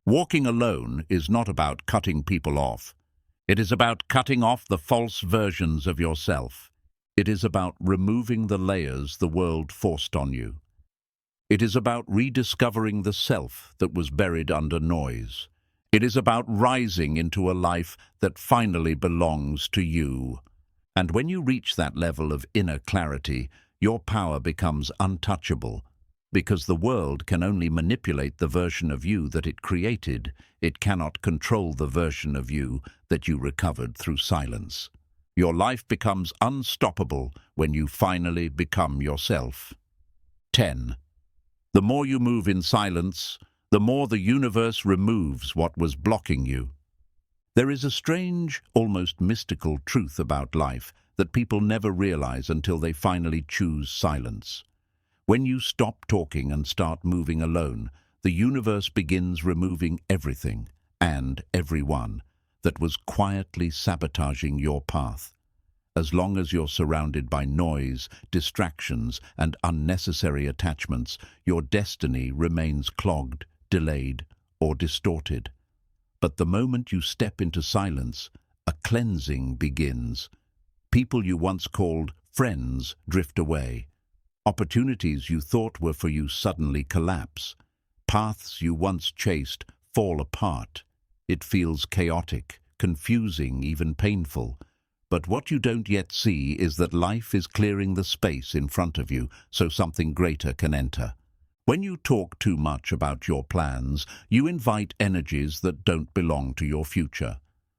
Walking alone is not about cutting people off. It is about cutting off the false versions of yourself. It is about removing the layers the world forced on you. It is about rediscovering the self that was buried under noise. It is about rising into a life that finally belongs to you. And when you reach that level of inner clarity, your power becomes untouchable, because the world can only manipulate the version of you that it created. It cannot control the version of you that you recovered through silence. Your life becomes unstoppable when you finally become yourself. 10. The more you move in silence, the more the universe removes what was blocking you. There is a strange, almost mystical truth about life that people never realize until they finally choose silence. When you stop talking and start moving alone, the universe begins removing everything and everyone that was quietly sabotaging your path. As long as you're surrounded by noise, distractions, and unnecessary attachments, your destiny remains clogged, delayed, or distorted. But the moment you step into silence, a cleansing begins. People you once called friends drift away. Opportunities you thought were for you suddenly collapse. Paths you once chased fall apart. It feels chaotic, confusing, even painful. But what you don't yet see is that life is clearing the space in front of you so something greater can enter. When you talk too much about your plans, you invite energies that don't belong to your future.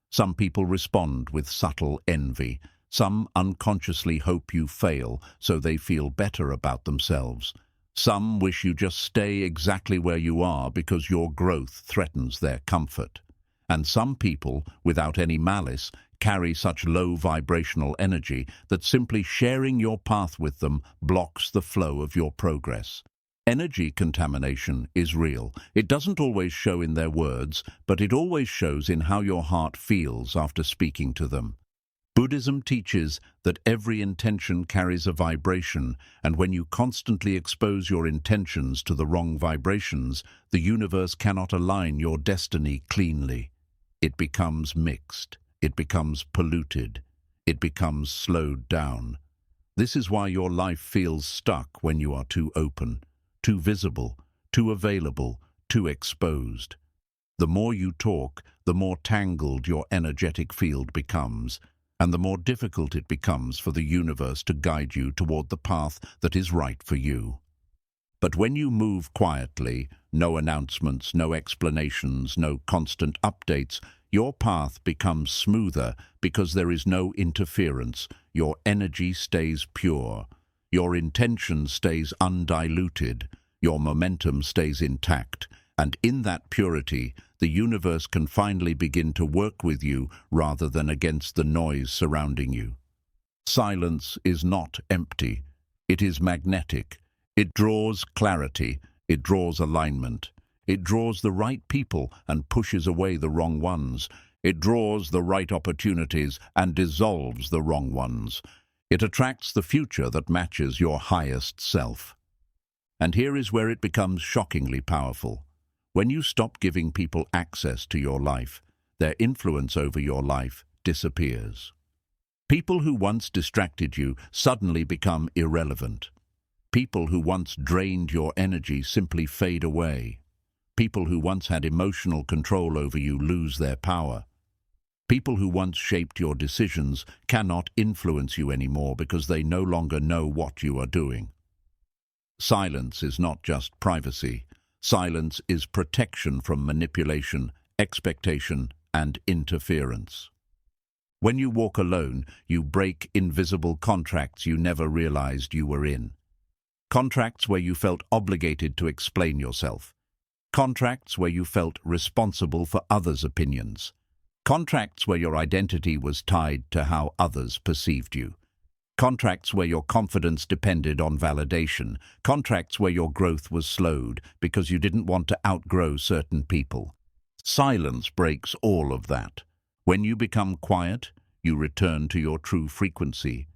Some people respond with subtle envy. Some unconsciously hope you fail so they feel better about themselves. Some wish you just stay exactly where you are because your growth threatens their comfort. And some people, without any malice, carry such low vibrational energy that simply sharing your path with them blocks the flow of your progress. Energy contamination is real. It doesn't always show in their words, but it always shows in how your heart feels after speaking to them. Buddhism teaches that every intention carries a vibration, and when you constantly expose your intentions to the wrong vibrations, the universe cannot align your destiny cleanly. It becomes mixed. It becomes polluted. It becomes slowed down. This is why your life feels stuck when you are too open, too visible, too available, too exposed. The more you talk, the more tangled your energetic field becomes, and the more difficult it becomes for the universe to guide you toward the path that is right for you. But when you move quietly, no announcements, no explanations, no constant updates, your path becomes smoother because there is no interference. Your energy stays pure. Your intention stays undiluted. Your momentum stays intact. And in that purity, the universe can finally begin to work with you rather than against the noise surrounding you. Silence is not empty. It is magnetic. It draws clarity. It draws alignment. It draws the right people and pushes away the wrong ones. It draws the right opportunities and dissolves the wrong ones. It attracts the future that matches your highest self. And here is where it becomes shockingly powerful. When you stop giving people access to your life, their influence over your life disappears. People who once distracted you suddenly become irrelevant. People who once drained your energy simply fade away. People who once had emotional control over you lose their power. People who once shaped your decisions cannot influence you anymore because they no longer know what you are doing. Silence is not just privacy. Silence is protection from manipulation, expectation, and interference. When you walk alone, you break invisible contracts you never realized you were in. Contracts where you felt obligated to explain yourself. Contracts where you felt responsible for others' opinions. Contracts where your identity was tied to how others perceived you. Contracts where your confidence depended on validation. Contracts where your growth was slowed because you didn't want to outgrow certain people. Silence breaks all of that. When you become quiet, you return to your true frequency.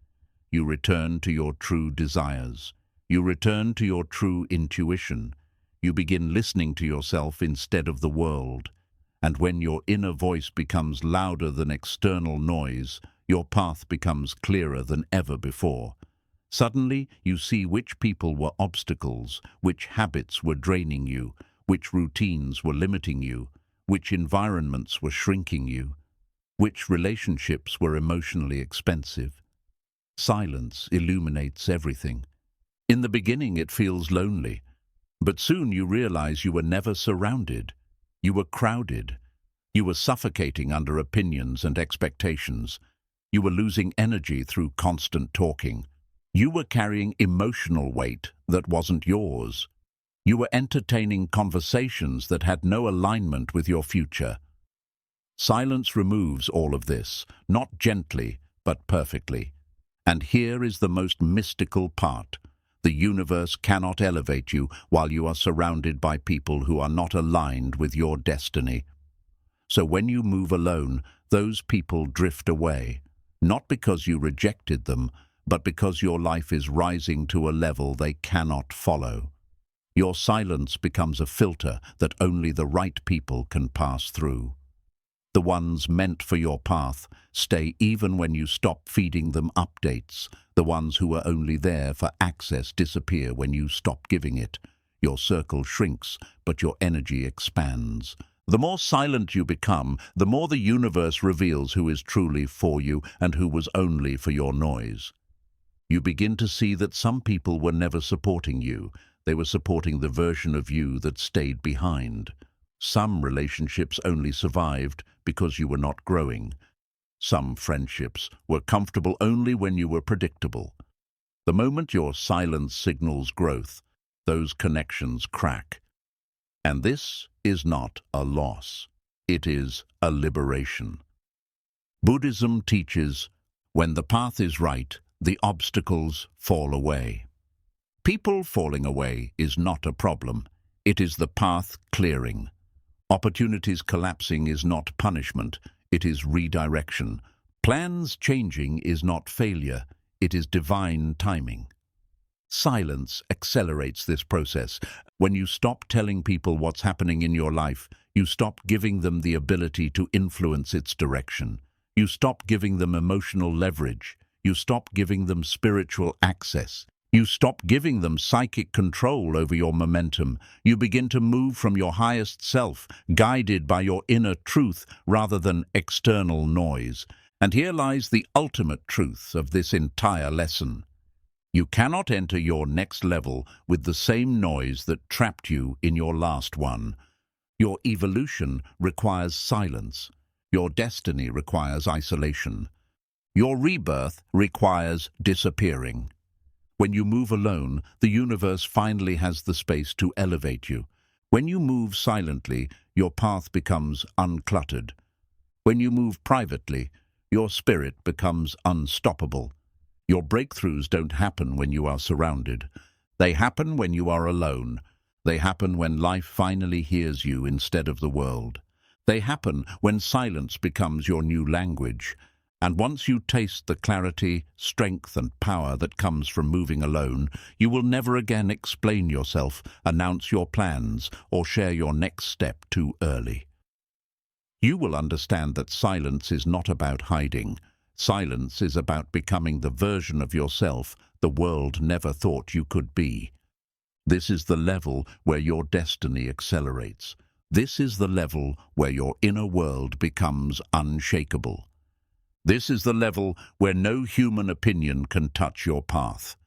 You return to your true desires. You return to your true intuition. You begin listening to yourself instead of the world. And when your inner voice becomes louder than external noise, your path becomes clearer than ever before. Suddenly, you see which people were obstacles, which habits were draining you, which routines were limiting you, which environments were shrinking you, which relationships were emotionally expensive. Silence illuminates everything. In the beginning, it feels lonely, but soon you realize you were never surrounded. You were crowded. You were suffocating under opinions and expectations. You were losing energy through constant talking. You were carrying emotional weight that wasn't yours. You were entertaining conversations that had no alignment with your future. Silence removes all of this, not gently, but perfectly. And here is the most mystical part. The universe cannot elevate you while you are surrounded by people who are not aligned with your destiny. So when you move alone, those people drift away, not because you rejected them, but because your life is rising to a level they cannot follow. Your silence becomes a filter that only the right people can pass through. The ones meant for your path stay even when you stop feeding them updates. The ones who are only there for access disappear when you stop giving it. Your circle shrinks, but your energy expands. The more silent you become, the more the universe reveals who is truly for you and who was only for your noise. You begin to see that some people were never supporting you. They were supporting the version of you that stayed behind. Some relationships only survived because you were not growing. Some friendships were comfortable only when you were predictable. The moment your silence signals growth, those connections crack. And this is not a loss. It is a liberation. Buddhism teaches, when the path is right, the obstacles fall away. People falling away is not a problem. It is the path clearing. Opportunities collapsing is not punishment. It is redirection. Plans changing is not failure. It is divine timing. Silence accelerates this process. When you stop telling people what's happening in your life, you stop giving them the ability to influence its direction. You stop giving them emotional leverage. You stop giving them spiritual access. You stop giving them psychic control over your momentum. You begin to move from your highest self, guided by your inner truth rather than external noise. And here lies the ultimate truth of this entire lesson. You cannot enter your next level with the same noise that trapped you in your last one. Your evolution requires silence. Your destiny requires isolation. Your rebirth requires disappearing. When you move alone, the universe finally has the space to elevate you. When you move silently, your path becomes uncluttered. When you move privately, your spirit becomes unstoppable. Your breakthroughs don't happen when you are surrounded. They happen when you are alone. They happen when life finally hears you instead of the world. They happen when silence becomes your new language. And once you taste the clarity, strength, and power that comes from moving alone, you will never again explain yourself, announce your plans, or share your next step too early. You will understand that silence is not about hiding. Silence is about becoming the version of yourself the world never thought you could be. This is the level where your destiny accelerates. This is the level where your inner world becomes unshakable. This is the level where no human opinion can touch your path.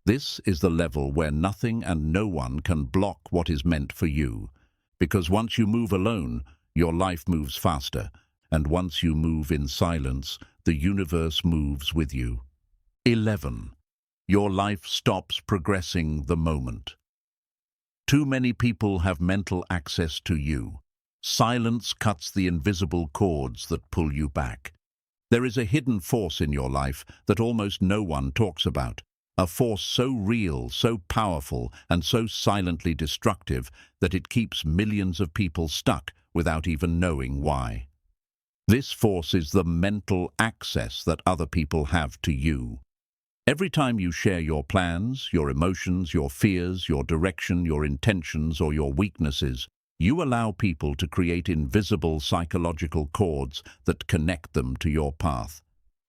This is the level where nothing and no one can block what is meant for you. Because once you move alone, your life moves faster. And once you move in silence, the universe moves with you. 11. Your life stops progressing the moment. Too many people have mental access to you. Silence cuts the invisible cords that pull you back. There is a hidden force in your life that almost no one talks about. A force so real, so powerful, and so silently destructive that it keeps millions of people stuck without even knowing why. This force is the mental access that other people have to you. Every time you share your plans, your emotions, your fears, your direction, your intentions, or your weaknesses, you allow people to create invisible psychological cords that connect them to your path.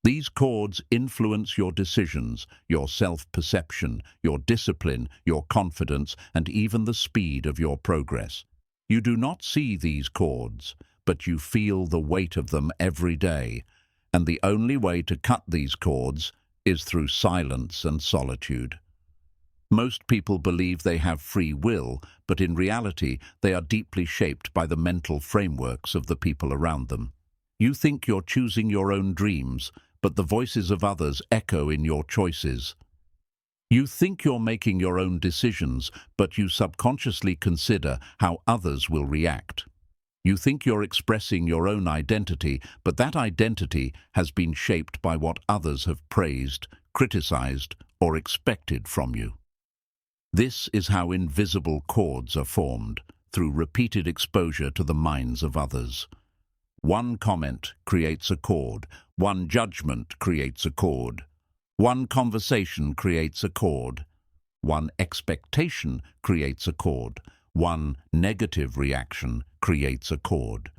These cords influence your decisions, your self-perception, your discipline, your confidence, and even the speed of your progress. You do not see these cords, but you feel the weight of them every day, and the only way to cut these cords is through silence and solitude. Most people believe they have free will, but in reality, they are deeply shaped by the mental frameworks of the people around them. You think you're choosing your own dreams, but the voices of others echo in your choices. You think you're making your own decisions, but you subconsciously consider how others will react. You think you're expressing your own identity, but that identity has been shaped by what others have praised, criticized, or expected from you. This is how invisible cords are formed, through repeated exposure to the minds of others. One comment creates a cord, one judgment creates a cord, one conversation creates a cord, one expectation creates a cord, one negative reaction creates a cord.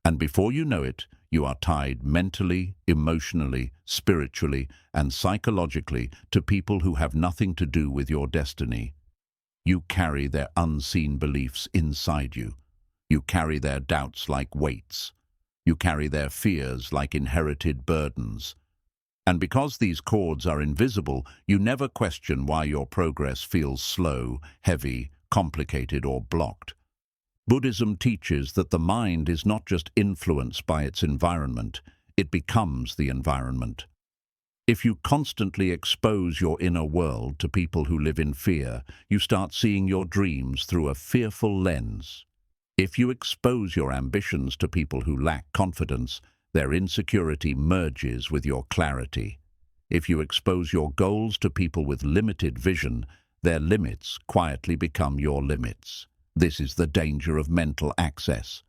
And before you know it, you are tied mentally, emotionally, spiritually, and psychologically to people who have nothing to do with your destiny. You carry their unseen beliefs inside you. You carry their doubts like weights. You carry their fears like inherited burdens. And because these cords are invisible, you never question why your progress feels slow, heavy, complicated, or blocked. Buddhism teaches that the mind is not just influenced by its environment, it becomes the environment. If you constantly expose your inner world to people who live in fear, you start seeing your dreams through a fearful lens. If you expose your ambitions to people who lack confidence, their insecurity merges with your clarity. If you expose your goals to people with limited vision, their limits quietly become your limits. This is the danger of mental access.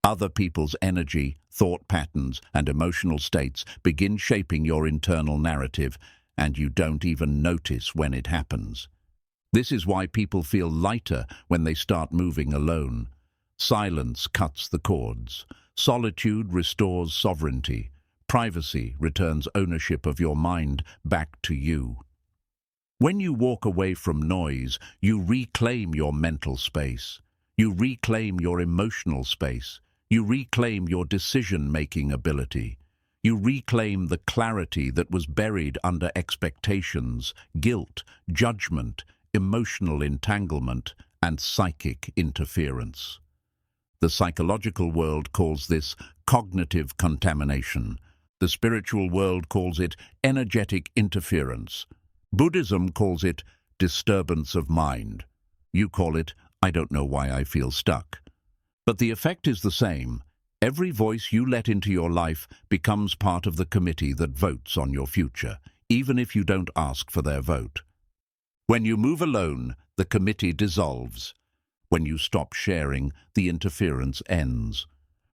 Other people's energy, thought patterns, and emotional states begin shaping your internal narrative, and you don't even notice when it happens. This is why people feel lighter when they start moving alone. Silence cuts the cords. Solitude restores sovereignty. Privacy returns ownership of your mind back to you. When you walk away from noise, you reclaim your mental space. You reclaim your emotional space. You reclaim your decision-making ability. You reclaim the clarity that was buried under expectations, guilt, judgment, emotional entanglement, and psychic interference. The psychological world calls this cognitive contamination. The spiritual world calls it energetic interference. Buddhism calls it disturbance of mind. You call it, I don't know why I feel stuck. But the effect is the same. Every voice you let into your life becomes part of the committee that votes on your future, even if you don't ask for their vote. When you move alone, the committee dissolves. When you stop sharing, the interference ends.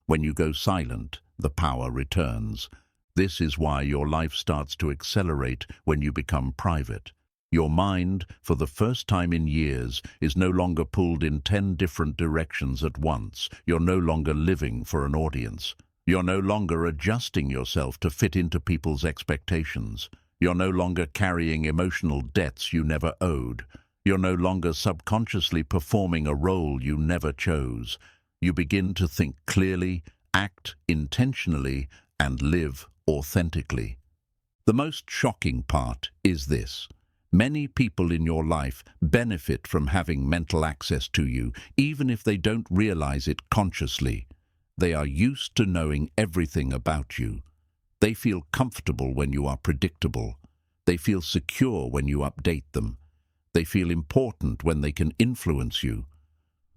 When you go silent, the power returns. This is why your life starts to accelerate when you become private. Your mind, for the first time in years, is no longer pulled in 10 different directions at once. You're no longer living for an audience. You're no longer adjusting yourself to fit into people's expectations. You're no longer carrying emotional debts you never owed. You're no longer subconsciously performing a role you never chose. You begin to think clearly, act intentionally, and live authentically. The most shocking part is this. Many people in your life benefit from having mental access to you, even if they don't realize it consciously. They are used to knowing everything about you. They feel comfortable when you are predictable. They feel secure when you update them. They feel important when they can influence you.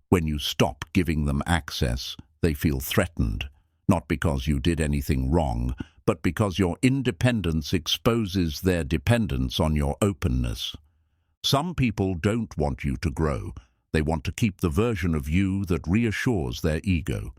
When you stop giving them access, they feel threatened, not because you did anything wrong, but because your independence exposes their dependence on your openness. Some people don't want you to grow. They want to keep the version of you that reassures their ego.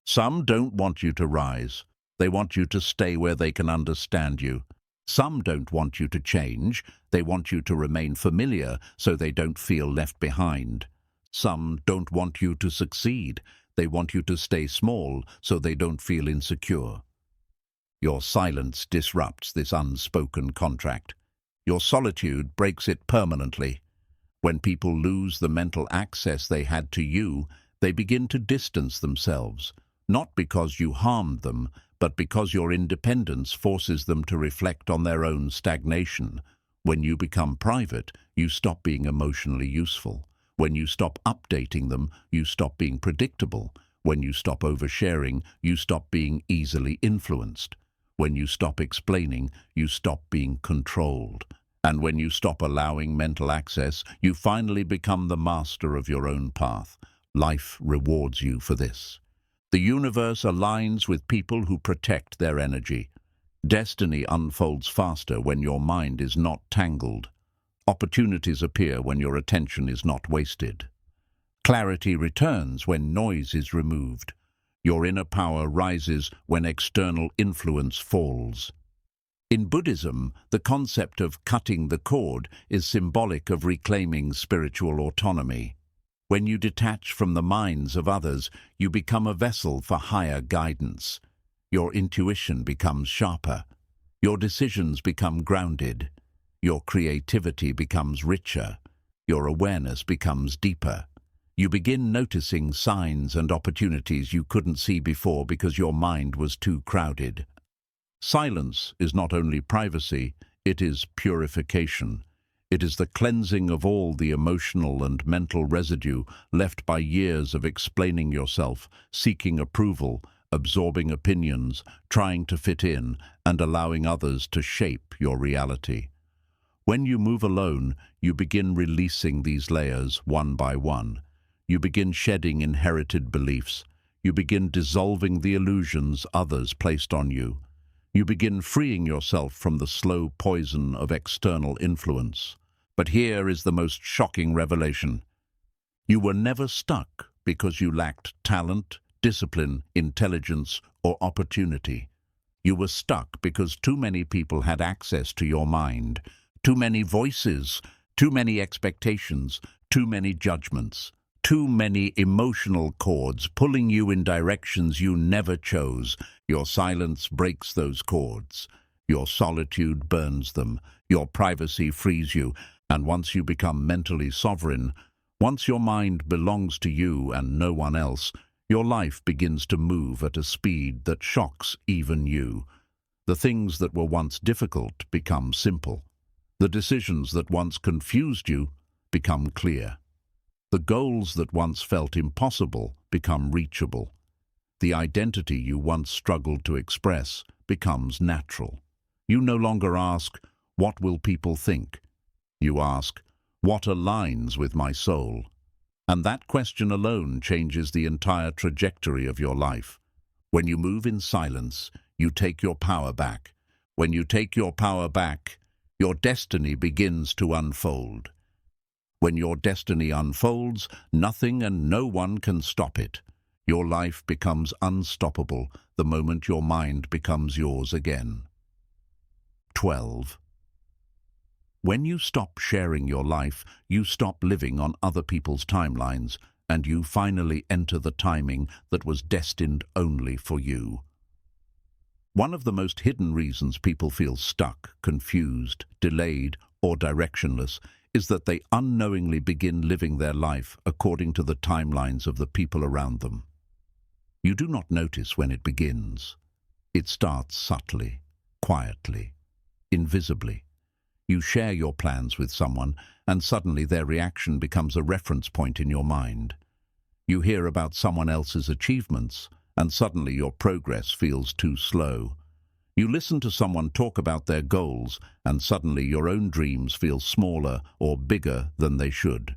Some don't want you to rise. They want you to stay where they can understand you. Some don't want you to change. They want you to remain familiar so they don't feel left behind. Some don't want you to succeed. They want you to stay small so they don't feel insecure. Your silence disrupts this unspoken contract. Your solitude breaks it permanently. When people lose the mental access they had to you, they begin to distance themselves, not because you harmed them, but because your independence forces them to reflect on their own stagnation. When you become private, you stop being emotionally useful. When you stop updating them, you stop being predictable. When you stop oversharing, you stop being easily influenced. When you stop explaining, you stop being controlled. And when you stop allowing mental access, you finally become the master of your own path. Life rewards you for this. The universe aligns with people who protect their energy. Destiny unfolds faster when your mind is not tangled. Opportunities appear when your attention is not wasted. Clarity returns when noise is removed. Your inner power rises when external influence falls. In Buddhism, the concept of cutting the cord is symbolic of reclaiming spiritual autonomy. When you detach from the minds of others, you become a vessel for higher guidance. Your intuition becomes sharper. Your decisions become grounded. Your creativity becomes richer. Your awareness becomes deeper. You begin noticing signs and opportunities you couldn't see before because your mind was too crowded. Silence is not only privacy, it is purification. It is the cleansing of all the emotional and mental residue left by years of explaining yourself, seeking approval, absorbing opinions, trying to fit in, and allowing others to shape your reality. When you move alone, you begin releasing these layers one by one. You begin shedding inherited beliefs. You begin dissolving the illusions others placed on you. You begin freeing yourself from the slow poison of external influence. But here is the most shocking revelation. You were never stuck because you lacked talent, discipline, intelligence, or opportunity. You were stuck because too many people had access to your mind, too many voices, too many expectations, too many judgments, too many emotional cords pulling you in directions you never chose. Your silence breaks those cords. Your solitude burns them. Your privacy frees you. And once you become mentally sovereign, once your mind belongs to you and no one else, your life begins to move at a speed that shocks even you. The things that were once difficult become simple. The decisions that once confused you become clear. The goals that once felt impossible become reachable. The identity you once struggled to express becomes natural. You no longer ask, "What will people think?" You ask, "What aligns with my soul?" And that question alone changes the entire trajectory of your life. When you move in silence, you take your power back. When you take your power back, your destiny begins to unfold. When your destiny unfolds, nothing and no one can stop it. Your life becomes unstoppable the moment your mind becomes yours again. 12. When you stop sharing your life, you stop living on other people's timelines, and you finally enter the timing that was destined only for you. One of the most hidden reasons people feel stuck, confused, delayed, or directionless is that they unknowingly begin living their life according to the timelines of the people around them. You do not notice when it begins. It starts subtly, quietly, invisibly. You share your plans with someone, and suddenly their reaction becomes a reference point in your mind. You hear about someone else's achievements, and suddenly your progress feels too slow. You listen to someone talk about their goals, and suddenly your own dreams feel smaller or bigger than they should.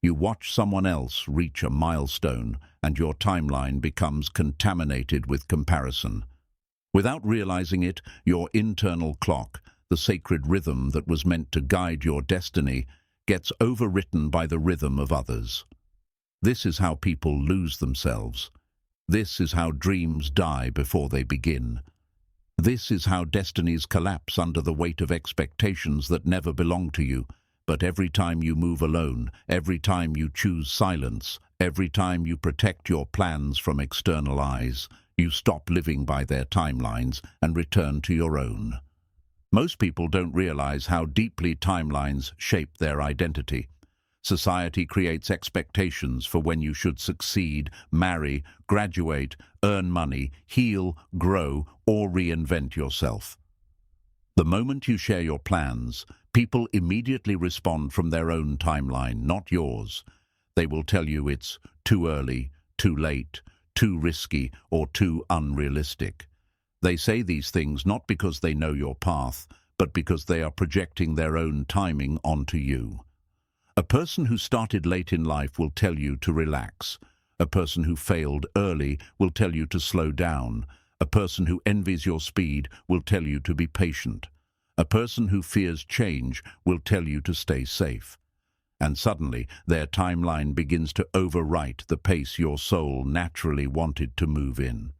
You watch someone else reach a milestone, and your timeline becomes contaminated with comparison. Without realizing it, your internal clock, the sacred rhythm that was meant to guide your destiny, gets overwritten by the rhythm of others. This is how people lose themselves. This is how dreams die before they begin. This is how destinies collapse under the weight of expectations that never belong to you. But every time you move alone, every time you choose silence, every time you protect your plans from external eyes, You stop living by their timelines and return to your own. Most people don't realize how deeply timelines shape their identity. Society creates expectations for when you should succeed, marry, graduate, earn money, heal, grow, or reinvent yourself. The moment you share your plans, people immediately respond from their own timeline, not yours. They will tell you it's too early, too late, too risky, or too unrealistic. They say these things not because they know your path, but because they are projecting their own timing onto you. A person who started late in life will tell you to relax. A person who failed early will tell you to slow down. A person who envies your speed will tell you to be patient. A person who fears change will tell you to stay safe. And suddenly, their timeline begins to overwrite the pace your soul naturally wanted to move in.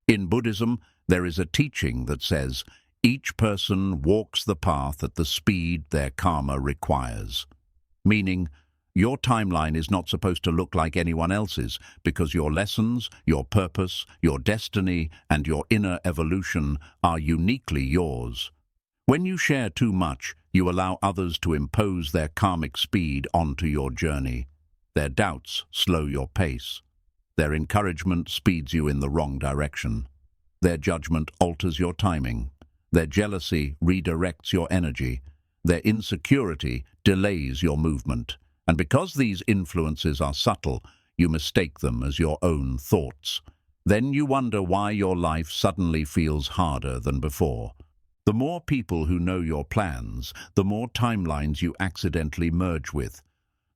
In Buddhism, there is a teaching that says, each person walks the path at the speed their karma requires. Meaning, your timeline is not supposed to look like anyone else's because your lessons, your purpose, your destiny, and your inner evolution are uniquely yours. When you share too much, you allow others to impose their karmic speed onto your journey. Their doubts slow your pace. Their encouragement speeds you in the wrong direction. Their judgment alters your timing. Their jealousy redirects your energy. Their insecurity delays your movement. And because these influences are subtle, you mistake them as your own thoughts. Then you wonder why your life suddenly feels harder than before. The more people who know your plans, the more timelines you accidentally merge with.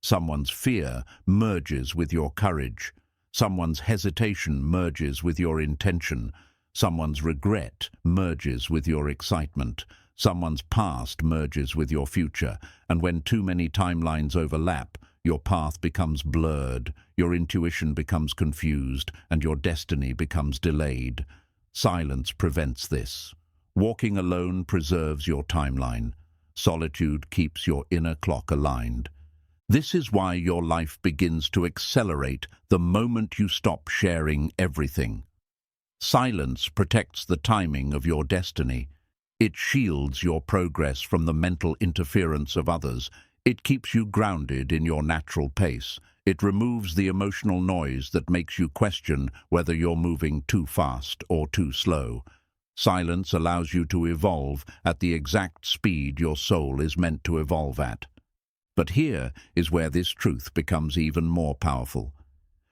Someone's fear merges with your courage. Someone's hesitation merges with your intention. Someone's regret merges with your excitement. Someone's past merges with your future. And when too many timelines overlap, your path becomes blurred, your intuition becomes confused, and your destiny becomes delayed. Silence prevents this. Walking alone preserves your timeline. Solitude keeps your inner clock aligned. This is why your life begins to accelerate the moment you stop sharing everything. Silence protects the timing of your destiny. It shields your progress from the mental interference of others. It keeps you grounded in your natural pace. It removes the emotional noise that makes you question whether you're moving too fast or too slow. Silence allows you to evolve at the exact speed your soul is meant to evolve at. But here is where this truth becomes even more powerful.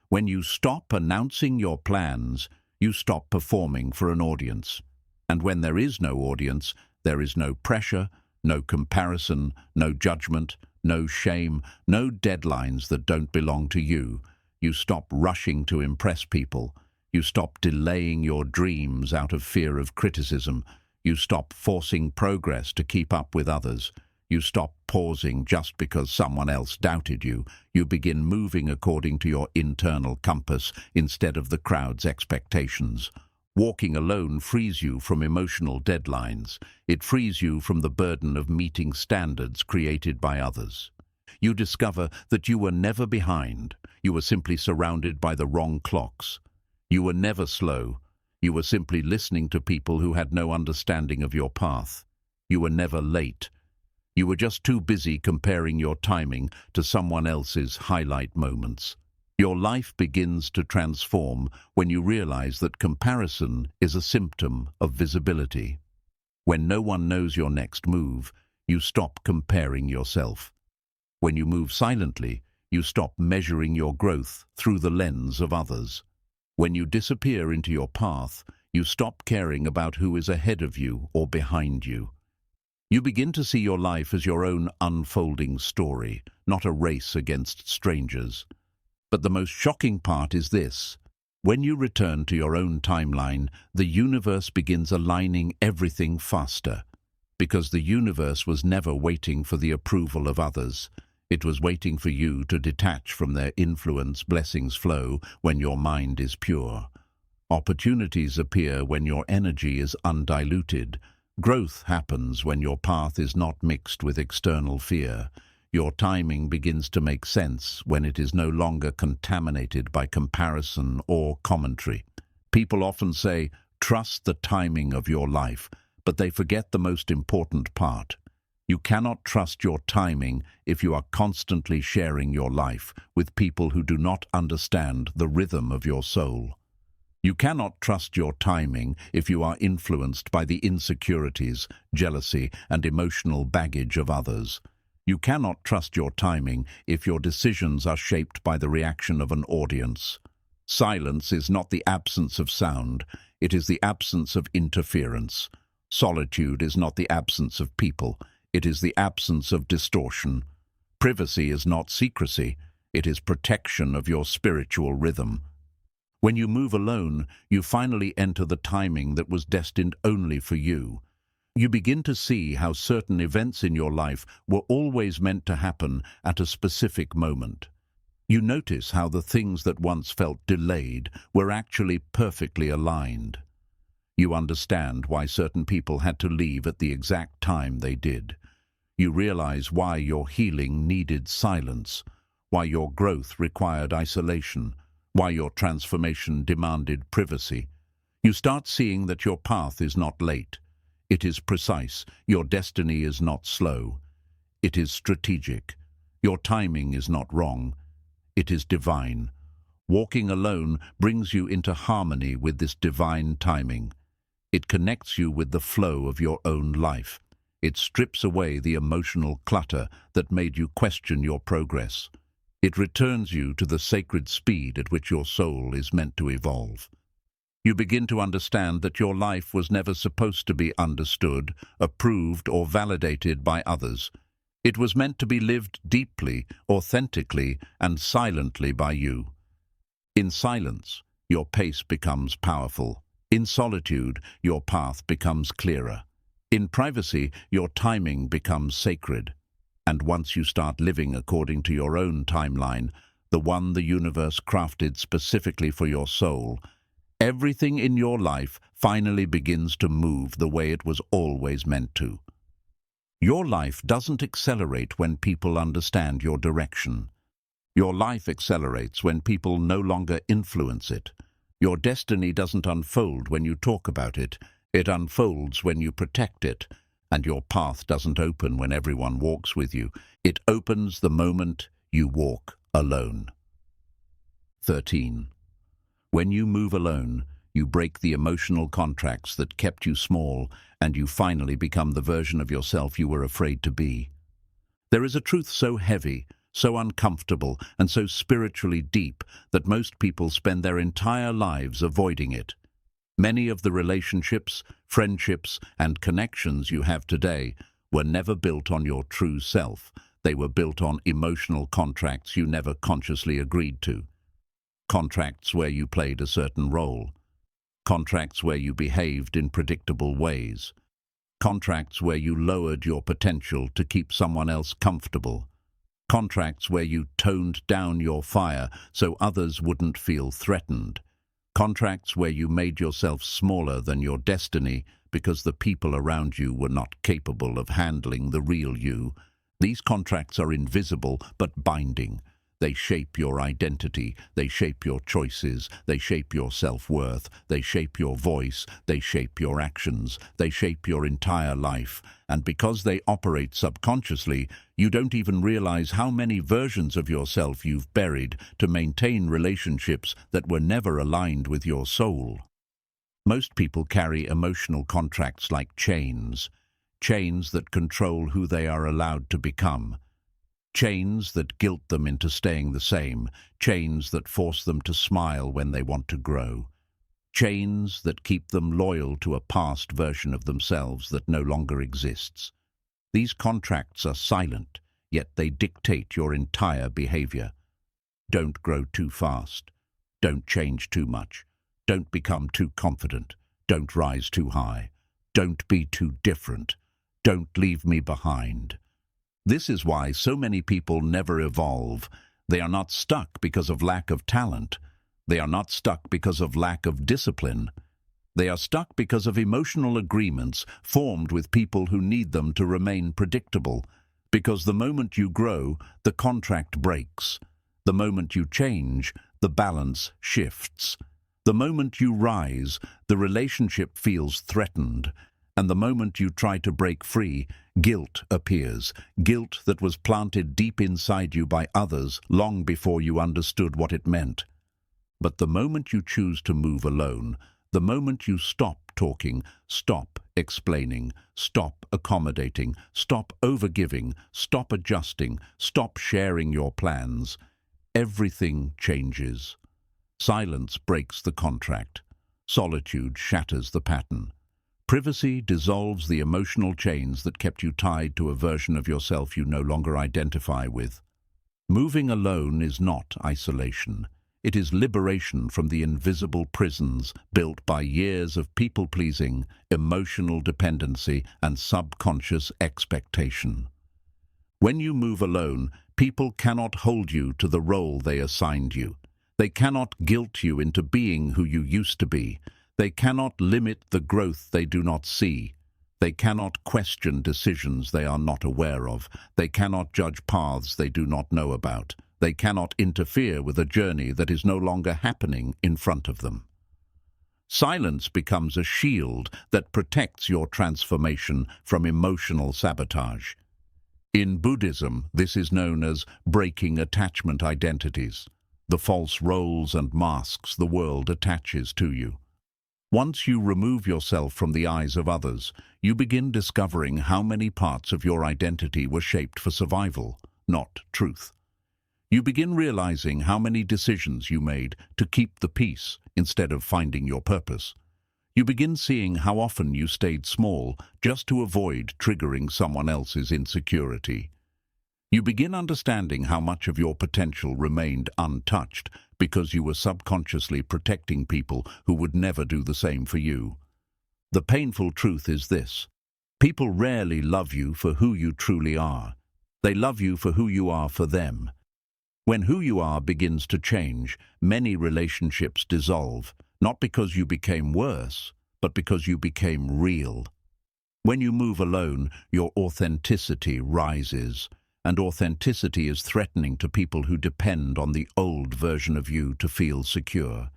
When you stop announcing your plans, you stop performing for an audience. And when there is no audience, there is no pressure, no comparison, no judgment, no shame, no deadlines that don't belong to you. You stop rushing to impress people. You stop delaying your dreams out of fear of criticism. You stop forcing progress to keep up with others. You stop pausing just because someone else doubted you. You begin moving according to your internal compass instead of the crowd's expectations. Walking alone frees you from emotional deadlines. It frees you from the burden of meeting standards created by others. You discover that you were never behind. You were simply surrounded by the wrong clocks. You were never slow. You were simply listening to people who had no understanding of your path. You were never late. You were just too busy comparing your timing to someone else's highlight moments. Your life begins to transform when you realize that comparison is a symptom of visibility. When no one knows your next move, you stop comparing yourself. When you move silently, you stop measuring your growth through the lens of others. When you disappear into your path, you stop caring about who is ahead of you or behind you. You begin to see your life as your own unfolding story, not a race against strangers. But the most shocking part is this. When you return to your own timeline, the universe begins aligning everything faster. Because the universe was never waiting for the approval of others. It was waiting for you to detach from their influence. Blessings flow when your mind is pure. Opportunities appear when your energy is undiluted. Growth happens when your path is not mixed with external fear. Your timing begins to make sense when it is no longer contaminated by comparison or commentary. People often say, trust the timing of your life, but they forget the most important part. You cannot trust your timing if you are constantly sharing your life with people who do not understand the rhythm of your soul. You cannot trust your timing if you are influenced by the insecurities, jealousy, and emotional baggage of others. You cannot trust your timing if your decisions are shaped by the reaction of an audience. Silence is not the absence of sound, it is the absence of interference. Solitude is not the absence of people, it is the absence of distortion. Privacy is not secrecy, it is protection of your spiritual rhythm. When you move alone, you finally enter the timing that was destined only for you. You begin to see how certain events in your life were always meant to happen at a specific moment. You notice how the things that once felt delayed were actually perfectly aligned. You understand why certain people had to leave at the exact time they did. You realize why your healing needed silence, why your growth required isolation, why your transformation demanded privacy. You start seeing that your path is not late. It is precise. Your destiny is not slow. It is strategic. Your timing is not wrong. It is divine. Walking alone brings you into harmony with this divine timing. It connects you with the flow of your own life. It strips away the emotional clutter that made you question your progress. It returns you to the sacred speed at which your soul is meant to evolve. You begin to understand that your life was never supposed to be understood, approved, or validated by others. It was meant to be lived deeply, authentically, and silently by you. In silence, your pace becomes powerful. In solitude, your path becomes clearer. In privacy, your timing becomes sacred. And once you start living according to your own timeline, the one the universe crafted specifically for your soul, everything in your life finally begins to move the way it was always meant to. Your life doesn't accelerate when people understand your direction. Your life accelerates when people no longer influence it. Your destiny doesn't unfold when you talk about it. It unfolds when you protect it. And your path doesn't open when everyone walks with you. It opens the moment you walk alone. 13. When you move alone, you break the emotional contracts that kept you small, and you finally become the version of yourself you were afraid to be. There is a truth so heavy, so uncomfortable, and so spiritually deep that most people spend their entire lives avoiding it. Many of the relationships, friendships, and connections you have today were never built on your true self. They were built on emotional contracts you never consciously agreed to. Contracts where you played a certain role. Contracts where you behaved in predictable ways. Contracts where you lowered your potential to keep someone else comfortable. Contracts where you toned down your fire so others wouldn't feel threatened. Contracts where you made yourself smaller than your destiny because the people around you were not capable of handling the real you. These contracts are invisible but binding. They shape your identity, they shape your choices, they shape your self-worth, they shape your voice, they shape your actions, they shape your entire life. And because they operate subconsciously, you don't even realize how many versions of yourself you've buried to maintain relationships that were never aligned with your soul. Most people carry emotional contracts like chains, chains that control who they are allowed to become. Chains that guilt them into staying the same, chains that force them to smile when they want to grow, chains that keep them loyal to a past version of themselves that no longer exists. These contracts are silent, yet they dictate your entire behavior. Don't grow too fast. Don't change too much. Don't become too confident. Don't rise too high. Don't be too different. Don't leave me behind. This is why so many people never evolve. They are not stuck because of lack of talent. They are not stuck because of lack of discipline. They are stuck because of emotional agreements formed with people who need them to remain predictable. Because the moment you grow, the contract breaks. The moment you change, the balance shifts. The moment you rise, the relationship feels threatened, and the moment you try to break free, guilt appears, guilt that was planted deep inside you by others long before you understood what it meant. But the moment you choose to move alone, the moment you stop talking, stop explaining, stop accommodating, stop overgiving, stop adjusting, stop sharing your plans, everything changes. Silence breaks the contract. Solitude shatters the pattern. Privacy dissolves the emotional chains that kept you tied to a version of yourself you no longer identify with. Moving alone is not isolation. It is liberation from the invisible prisons built by years of people-pleasing, emotional dependency, and subconscious expectation. When you move alone, people cannot hold you to the role they assigned you. They cannot guilt you into being who you used to be. They cannot limit the growth they do not see. They cannot question decisions they are not aware of. They cannot judge paths they do not know about. They cannot interfere with a journey that is no longer happening in front of them. Silence becomes a shield that protects your transformation from emotional sabotage. In Buddhism, this is known as breaking attachment identities, the false roles and masks the world attaches to you. Once you remove yourself from the eyes of others, you begin discovering how many parts of your identity were shaped for survival, not truth. You begin realizing how many decisions you made to keep the peace instead of finding your purpose. You begin seeing how often you stayed small just to avoid triggering someone else's insecurity. You begin understanding how much of your potential remained untouched because you were subconsciously protecting people who would never do the same for you. The painful truth is this: people rarely love you for who you truly are. They love you for who you are for them. When who you are begins to change, many relationships dissolve, not because you became worse, but because you became real. When you move alone, your authenticity rises, and authenticity is threatening to people who depend on the old version of you to feel secure.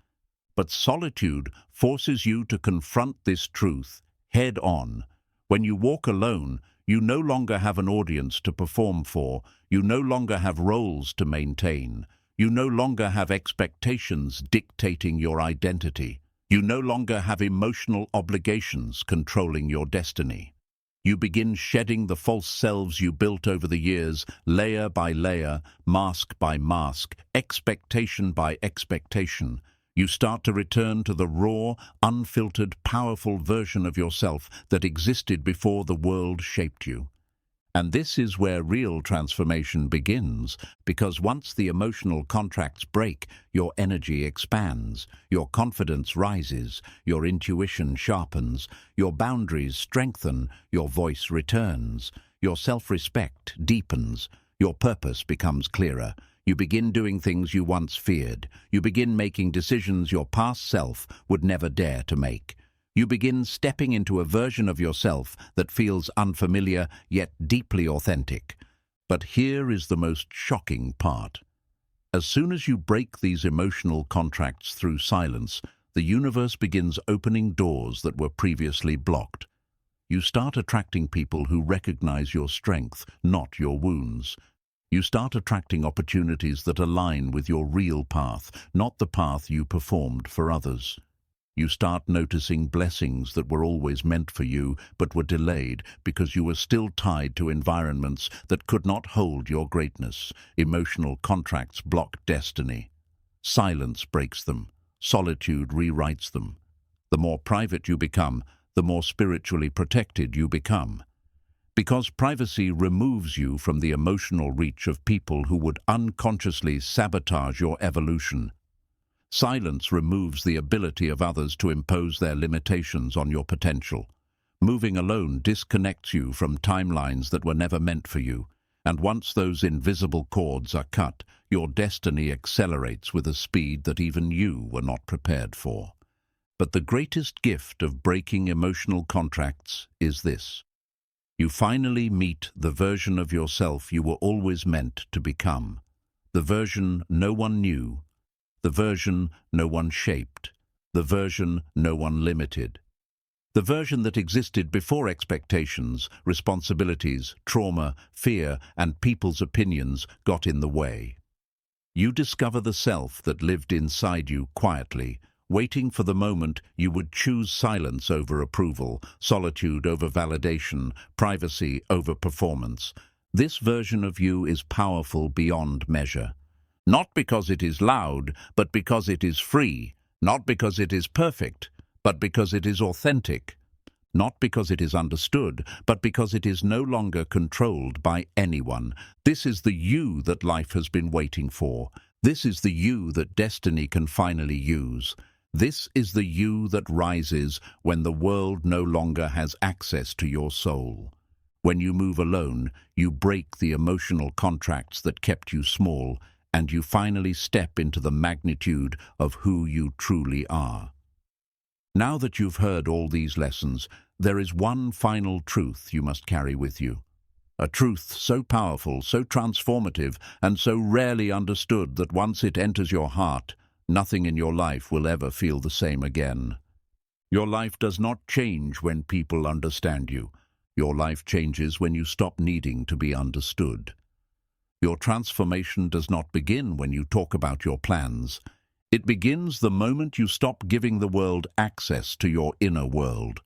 But solitude forces you to confront this truth head on. When you walk alone, you no longer have an audience to perform for, you no longer have roles to maintain, you no longer have expectations dictating your identity, you no longer have emotional obligations controlling your destiny. You begin shedding the false selves you built over the years, layer by layer, mask by mask, expectation by expectation. You start to return to the raw, unfiltered, powerful version of yourself that existed before the world shaped you. And this is where real transformation begins, because once the emotional contracts break, your energy expands, your confidence rises, your intuition sharpens, your boundaries strengthen, your voice returns, your self-respect deepens, your purpose becomes clearer. You begin doing things you once feared. You begin making decisions your past self would never dare to make. You begin stepping into a version of yourself that feels unfamiliar yet deeply authentic. But here is the most shocking part. As soon as you break these emotional contracts through silence, the universe begins opening doors that were previously blocked. You start attracting people who recognize your strength, not your wounds. You start attracting opportunities that align with your real path, not the path you performed for others. You start noticing blessings that were always meant for you but were delayed because you were still tied to environments that could not hold your greatness. Emotional contracts block destiny. Silence breaks them. Solitude rewrites them. The more private you become, the more spiritually protected you become. Because privacy removes you from the emotional reach of people who would unconsciously sabotage your evolution. Silence removes the ability of others to impose their limitations on your potential. Moving alone disconnects you from timelines that were never meant for you, and once those invisible cords are cut, your destiny accelerates with a speed that even you were not prepared for. But the greatest gift of breaking emotional contracts is this: you finally meet the version of yourself you were always meant to become, the version no one knew, the version no one shaped, the version no one limited. The version that existed before expectations, responsibilities, trauma, fear, and people's opinions got in the way. You discover the self that lived inside you quietly, waiting for the moment you would choose silence over approval, solitude over validation, privacy over performance. This version of you is powerful beyond measure. Not because it is loud, but because it is free. Not because it is perfect, but because it is authentic. Not because it is understood, but because it is no longer controlled by anyone. This is the you that life has been waiting for. This is the you that destiny can finally use. This is the you that rises when the world no longer has access to your soul. When you move alone, you break the emotional contracts that kept you small, and you finally step into the magnitude of who you truly are. Now that you've heard all these lessons, there is one final truth you must carry with you. A truth so powerful, so transformative, and so rarely understood that once it enters your heart, nothing in your life will ever feel the same again. Your life does not change when people understand you. Your life changes when you stop needing to be understood. Your transformation does not begin when you talk about your plans. It begins the moment you stop giving the world access to your inner world.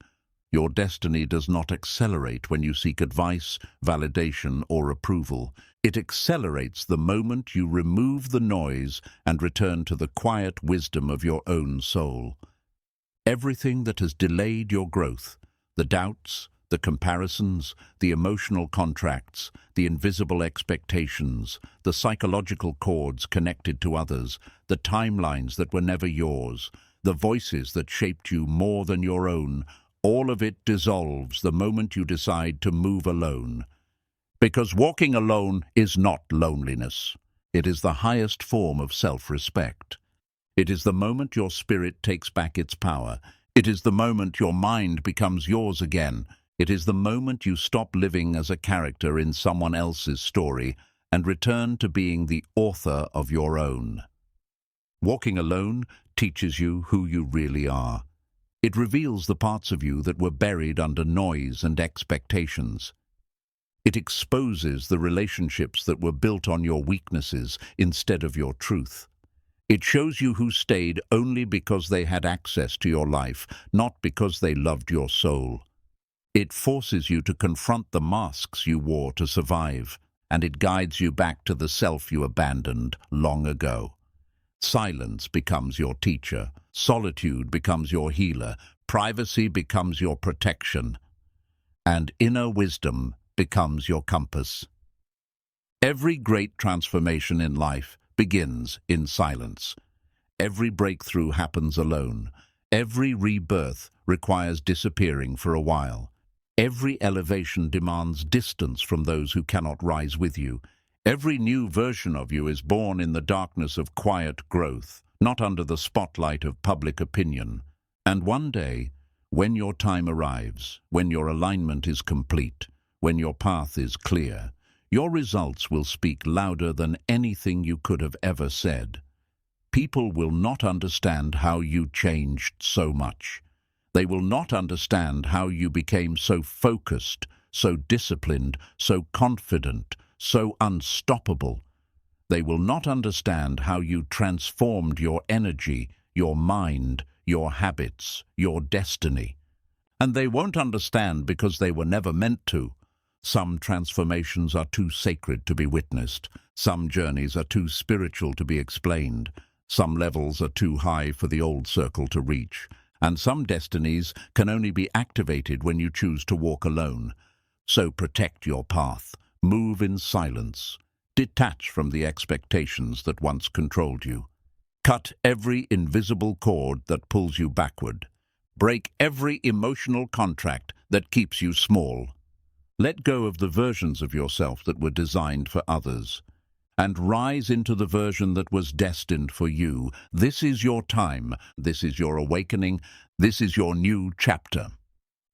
Your destiny does not accelerate when you seek advice, validation, or approval. It accelerates the moment you remove the noise and return to the quiet wisdom of your own soul. Everything that has delayed your growth, the doubts, the comparisons, the emotional contracts, the invisible expectations, the psychological cords connected to others, the timelines that were never yours, the voices that shaped you more than your own, all of it dissolves the moment you decide to move alone. Because walking alone is not loneliness. It is the highest form of self-respect. It is the moment your spirit takes back its power. It is the moment your mind becomes yours again. It is the moment you stop living as a character in someone else's story and return to being the author of your own. Walking alone teaches you who you really are. It reveals the parts of you that were buried under noise and expectations. It exposes the relationships that were built on your weaknesses instead of your truth. It shows you who stayed only because they had access to your life, not because they loved your soul. It forces you to confront the masks you wore to survive, and it guides you back to the self you abandoned long ago. Silence becomes your teacher, solitude becomes your healer, privacy becomes your protection, and inner wisdom becomes your compass. Every great transformation in life begins in silence. Every breakthrough happens alone. Every rebirth requires disappearing for a while. Every elevation demands distance from those who cannot rise with you. Every new version of you is born in the darkness of quiet growth, not under the spotlight of public opinion. And one day, when your time arrives, when your alignment is complete, when your path is clear, your results will speak louder than anything you could have ever said. People will not understand how you changed so much. They will not understand how you became so focused, so disciplined, so confident, so unstoppable. They will not understand how you transformed your energy, your mind, your habits, your destiny. And they won't understand because they were never meant to. Some transformations are too sacred to be witnessed. Some journeys are too spiritual to be explained. Some levels are too high for the old circle to reach. And some destinies can only be activated when you choose to walk alone. So protect your path. Move in silence. Detach from the expectations that once controlled you. Cut every invisible cord that pulls you backward. Break every emotional contract that keeps you small. Let go of the versions of yourself that were designed for others, and rise into the version that was destined for you. This is your time. This is your awakening. This is your new chapter.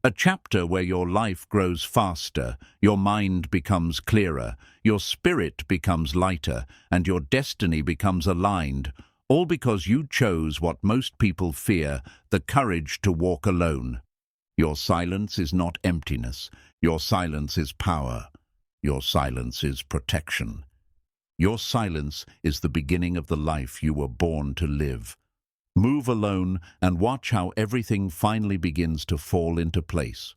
A chapter where your life grows faster, your mind becomes clearer, your spirit becomes lighter, and your destiny becomes aligned, All because you chose what most people fear, the courage to walk alone. Your silence is not emptiness. Your silence is power. Your silence is protection. Your silence is the beginning of the life you were born to live. Move alone and watch how everything finally begins to fall into place.